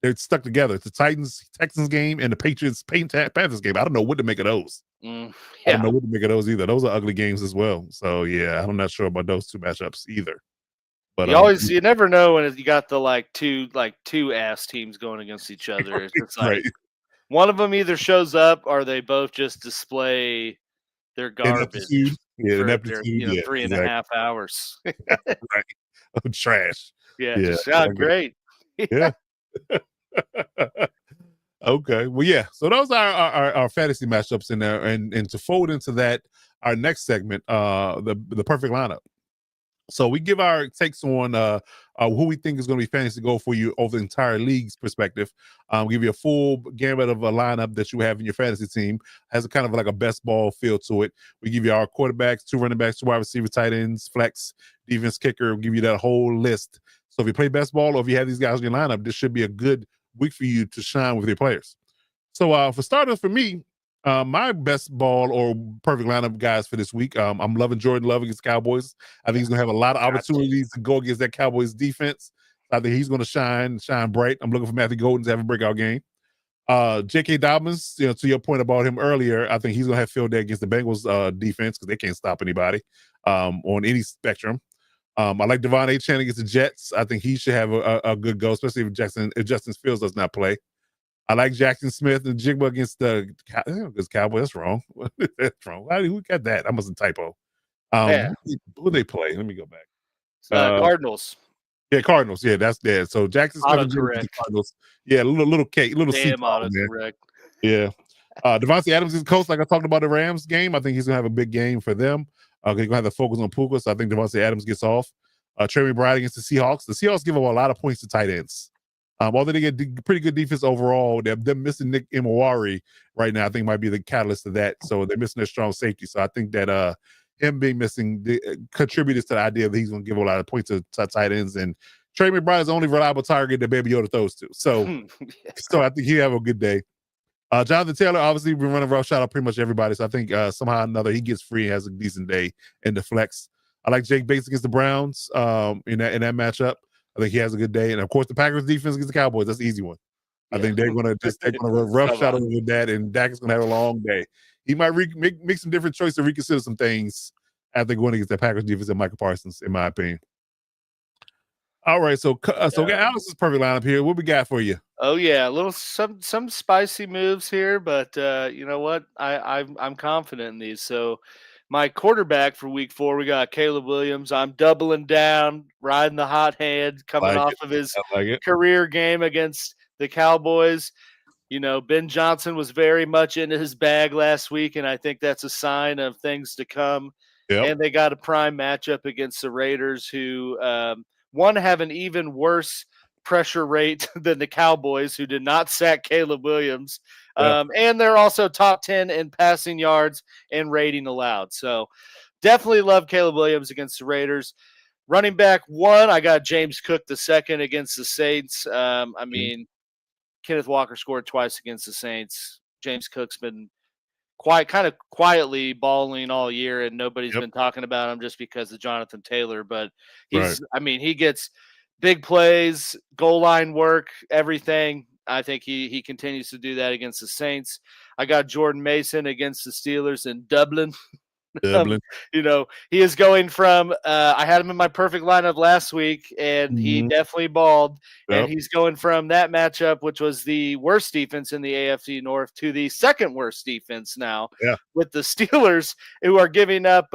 [SPEAKER 1] They're stuck together. It's the Texans game and the Patriots Panthers game. I don't know what to make of those. I don't know what to make of those either. Those are ugly games as well. So yeah, I'm not sure about those 2 matchups either. But
[SPEAKER 2] you never know when you got the two ass teams going against each other. It's like one of them either shows up or they both just display they're garbage for their
[SPEAKER 1] Ineptitude, yeah,
[SPEAKER 2] 3.5 hours.
[SPEAKER 1] right. Trash.
[SPEAKER 2] Yeah,
[SPEAKER 1] Yeah,
[SPEAKER 2] just
[SPEAKER 1] I get it.
[SPEAKER 2] great.
[SPEAKER 1] Yeah. Okay. Well, yeah. So those are our fantasy matchups in there, and to fold into that, our next segment, the perfect lineup. So we give our takes on who we think is going to be fantasy goal for you over the entire league's perspective. Give you a full gambit of a lineup that you have in your fantasy team. Has a kind of like a best ball feel to it. We give you our quarterbacks, 2 running backs, 2 wide receiver, tight ends, flex, defense, kicker. We'll give you that whole list. So if you play best ball or if you have these guys in your lineup, this should be a good week for you to shine with your players. So for starters, for me, my best ball or perfect lineup guys for this week. I'm loving Jordan Love against Cowboys. I think he's gonna have a lot of opportunities to go against that Cowboys defense. I think he's gonna shine bright. I'm looking for Matthew Golden to have a breakout game. J.K. Dobbins, to your point about him earlier, I think he's gonna have field day against the Bengals defense because they can't stop anybody on any spectrum. I like Devon Achane against the Jets. I think he should have a good go, especially if Justin Fields does not play. I like Jackson Smith and Jigba against the Cowboys. That's wrong. That's wrong. Who got that? I must have typo.
[SPEAKER 2] Yeah.
[SPEAKER 1] Who they play? Let me go back.
[SPEAKER 2] Cardinals.
[SPEAKER 1] Yeah, Cardinals. Yeah, that's dead. So Jackson Smith and Jigba against the Cardinals. Yeah, little cake, little
[SPEAKER 2] damn autocorrect.
[SPEAKER 1] Yeah. Devontae Adams is coach, like I talked about the Rams game. I think he's gonna have a big game for them. They're gonna have to focus on Puka, so I think Devontae Adams gets off. Trey McBride against the Seahawks. The Seahawks give up a lot of points to tight ends. Although they get pretty good defense overall, they're missing Nick Imawari right now. I think might be the catalyst to that. So they're missing their strong safety. So I think that him being missing contributes to the idea that he's going to give a lot of points to tight ends. And Trey McBride is the only reliable target that Baby Yoda throws to. So, so I think he'll have a good day. Jonathan Taylor, obviously, been running rough shot out pretty much everybody. So I think somehow or another he gets free and has a decent day in the flex. I like Jake Bates against the Browns in that matchup. I think he has a good day. And of course, the Packers defense against the Cowboys, that's the easy one. I think they're gonna rough shot over that, and Dak is gonna have a long day. He might make some different choices to reconsider some things after going against the Packers defense and Michael Parsons, in my opinion. All right, so we got Alex's perfect lineup here. What we got for you?
[SPEAKER 2] Oh yeah, a little some spicy moves here, but you know what? I'm confident in these. So my quarterback for week 4, we got Caleb Williams. I'm doubling down, riding the hot hand, coming off of his career game against the Cowboys. Ben Johnson was very much into his bag last week, and I think that's a sign of things to come. Yep. And they got a prime matchup against the Raiders, who have an even worse pressure rate than the Cowboys, who did not sack Caleb Williams. And they're also top 10 in passing yards and rating allowed. So definitely love Caleb Williams against the Raiders. Running back 1, I got James Cook II against the Saints. Kenneth Walker scored twice against the Saints. James Cook's been kind of quietly balling all year, and nobody's been talking about him just because of Jonathan Taylor. But he gets big plays, goal line work, everything. I think he continues to do that against the Saints. I got Jordan Mason against the Steelers in Dublin. He is going from I had him in my perfect lineup last week, and he definitely balled. And he's going from that matchup, which was the worst defense in the AFC North, to the second worst defense now with the Steelers, who are giving up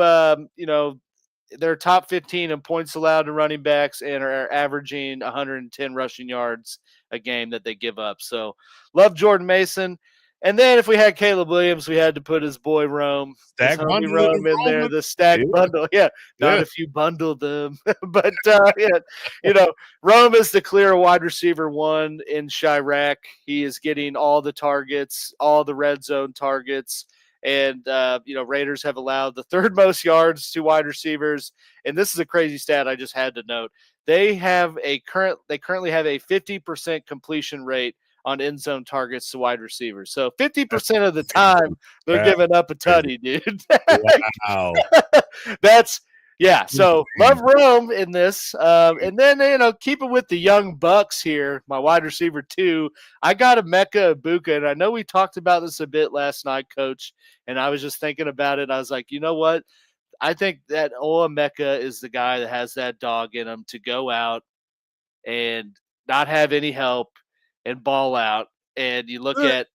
[SPEAKER 2] they're top 15 in points allowed to running backs and are averaging 110 rushing yards a game that they give up. So love Jordan Mason. And then if we had Caleb Williams, we had to put his boy Rome, Rome in there, the stack bundle. Yeah, not if you bundled them. But, Rome is the clear wide receiver 1 in Chirac. He is getting all the targets, all the red zone targets. And, Raiders have allowed the 3rd most yards to wide receivers. And this is a crazy stat I just had to note. They currently have a 50% completion rate on end zone targets to wide receivers. So 50% of the time they're giving up a tutty, dude.
[SPEAKER 1] Wow.
[SPEAKER 2] So love Rome in this. And then, keep it with the young bucks here. My wide receiver 2, I got Emeka Egbuka. And I know we talked about this a bit last night, Coach. And I was just thinking about it. I was like, you know what? I think that Emeka is the guy that has that dog in him to go out and not have any help and ball out. And you look at,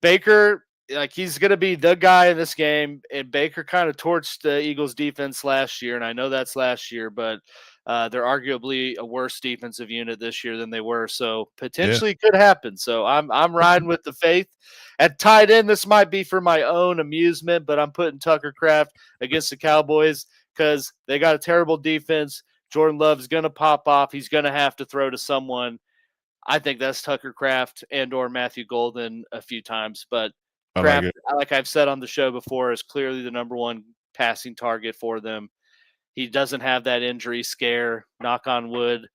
[SPEAKER 2] Baker like he's going to be the guy in this game. And Baker kind of torched the Eagles defense last year, and I know that's last year, but they're arguably a worse defensive unit this year than they were. So potentially could happen. So I'm riding with the faith. At tight end, this might be for my own amusement, but I'm putting Tucker Kraft against the Cowboys because they got a terrible defense. Jordan Love's going to pop off. He's going to have to throw to someone. I think that's Tucker Kraft and or Matthew Golden a few times, but Kraft, like I've said on the show before, is clearly the number one passing target for them. He doesn't have that injury scare, knock on wood,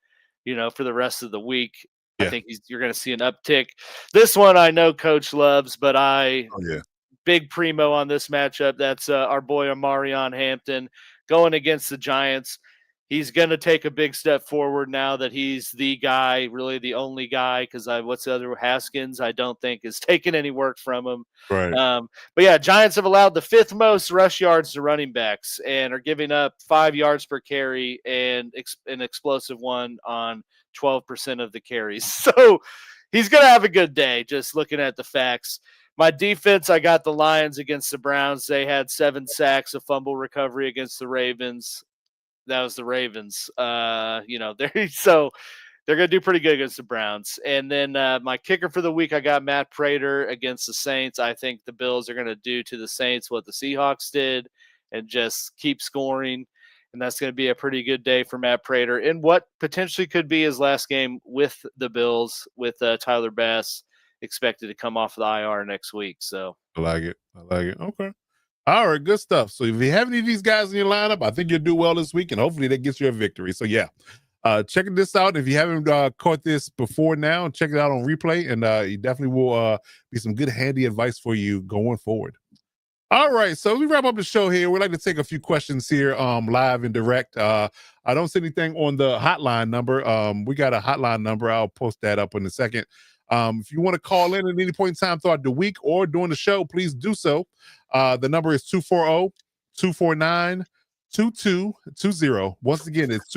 [SPEAKER 2] for the rest of the week. Yeah. I think you're going to see an uptick. This one I know Coach loves, but big primo on this matchup. That's our boy Omarion Hampton going against the Giants. He's going to take a big step forward now that he's the guy, really the only guy, because what's the other, Haskins, I don't think is taking any work from him.
[SPEAKER 1] Right.
[SPEAKER 2] But yeah, Giants have allowed the 5th most rush yards to running backs and are giving up 5 yards per carry and an explosive one on 12% of the carries. So he's going to have a good day, just looking at the facts. My defense, I got the Lions against the Browns. They had 7 sacks, a fumble recovery against the Ravens. That was the Ravens. So they're going to do pretty good against the Browns. And then my kicker for the week, I got Matt Prater against the Saints. I think the Bills are going to do to the Saints what the Seahawks did and just keep scoring. And that's going to be a pretty good day for Matt Prater in what potentially could be his last game with the Bills, with Tyler Bass expected to come off the IR next week. So
[SPEAKER 1] I like it. Okay. All right, good stuff. So if you have any of these guys in your lineup, I think you'll do well this week, and hopefully that gets you a victory. So yeah, check this out. If you haven't caught this before now, check it out on replay, and you definitely will be some good, handy advice for you going forward. All right, so we wrap up the show here. We'd like to take a few questions here live and direct. I don't see anything on the hotline number. We got a hotline number. I'll post that up in a second. If you want to call in at any point in time throughout the week or during the show, please do so. The number is 240-249-2220. Once again, it's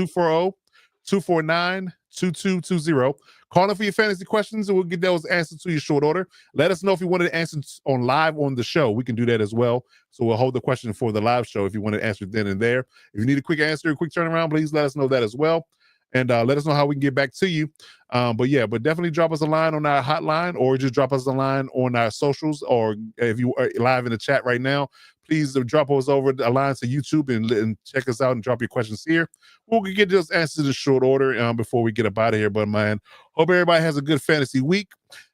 [SPEAKER 1] 240-249-2220. Call in for your fantasy questions and we'll get those answers to you short order. Let us know if you wanted to answer on live on the show. We can do that as well. So we'll hold the question for the live show if you want to answer then and there. If you need a quick answer, a quick turnaround, please let us know that as well. And let us know how we can get back to you. But definitely drop us a line on our hotline or just drop us a line on our socials. Or if you are live in the chat right now, please drop us over a line to YouTube and check us out and drop your questions here. We'll get those answers in short order before we get up out of here. But man, hope everybody has a good fantasy week.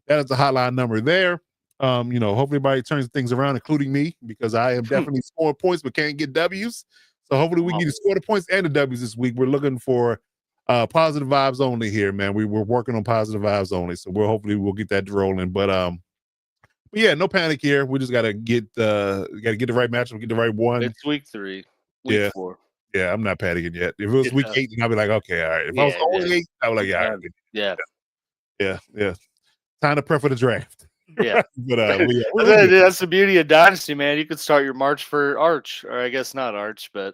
[SPEAKER 1] That is the hotline number there. Hopefully everybody turns things around, including me, because I am definitely scoring points but can't get W's. So hopefully we get to score the points and the W's this week. We're looking for positive vibes only here, man. We're working on positive vibes only, so we'll get that rolling. But yeah, no panic here. We just gotta get the right matchup, get the right one.
[SPEAKER 2] It's week 3, week 4.
[SPEAKER 1] Yeah, I'm not panicking yet. If it was week 8, then I'd be like, okay, all right. If I was only 8, I was like, yeah, yeah. Time to prep for the draft.
[SPEAKER 2] Yeah, but that's the beauty of Dynasty, man. You could start your March for Arch, or I guess not Arch, but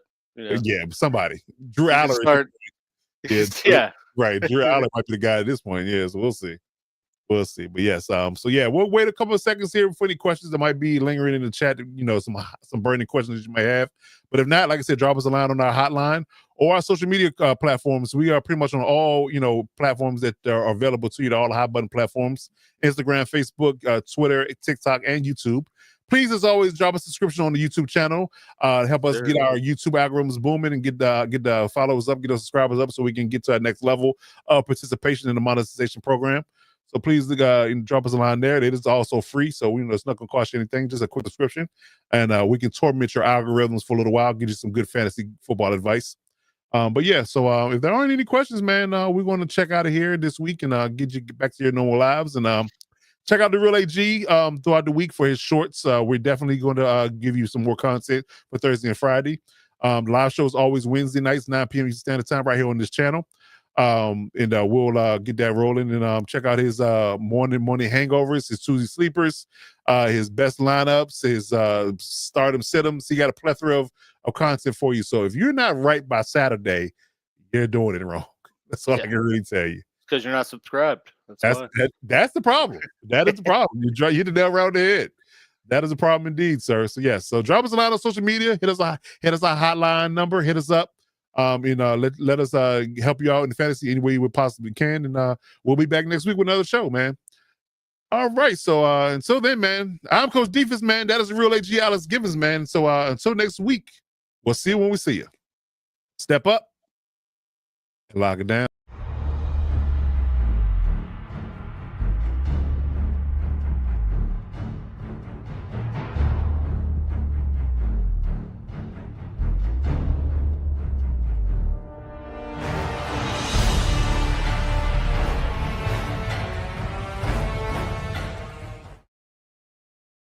[SPEAKER 1] somebody. Drew Aller. Right. Drew Aller might be the guy at this point. Yeah, so we'll see. But yes, we'll wait a couple of seconds here for any questions that might be lingering in the chat. Some burning questions that you might have. But if not, like I said, drop us a line on our hotline or our social media platforms. We are pretty much on all platforms that are available to you, all the hot button platforms: Instagram, Facebook, Twitter, TikTok, and YouTube. Please, as always, drop a subscription on the YouTube channel. Help us get our YouTube algorithms booming and get the followers up, get our subscribers up, so we can get to our next level of participation in the monetization program. So please drop us a line there. It is also free, so it's not going to cost you anything. Just a quick subscription, and we can torment your algorithms for a little while, give you some good fantasy football advice. So if there aren't any questions, man, we're going to check out of here this week and get you back to your normal lives. And check out the Real AG throughout the week for his shorts. We're definitely going to give you some more content for Thursday and Friday. Live shows always Wednesday nights, 9 p.m. Eastern Standard Time, right here on this channel. We'll get that rolling and check out his morning hangovers, his Tuesday sleepers, his best lineups, his stardom sit-ems. He got a plethora of content for you. So if you're not right by Saturday, you're doing it wrong. That's all I can really tell you.
[SPEAKER 2] Because you're not subscribed.
[SPEAKER 1] That's the problem. That is the problem. You hit the nail right on the head. That is a problem indeed, sir. So yes, so drop us a line on social media. Hit us our hotline number. Hit us up. Let us help you out in the fantasy any way we possibly can, and we'll be back next week with another show, man. All right, so until then, man, I'm Coach Defense, man. That is the real AG Alex Givens, man. So until next week, we'll see you when we see you. Step up and lock it down.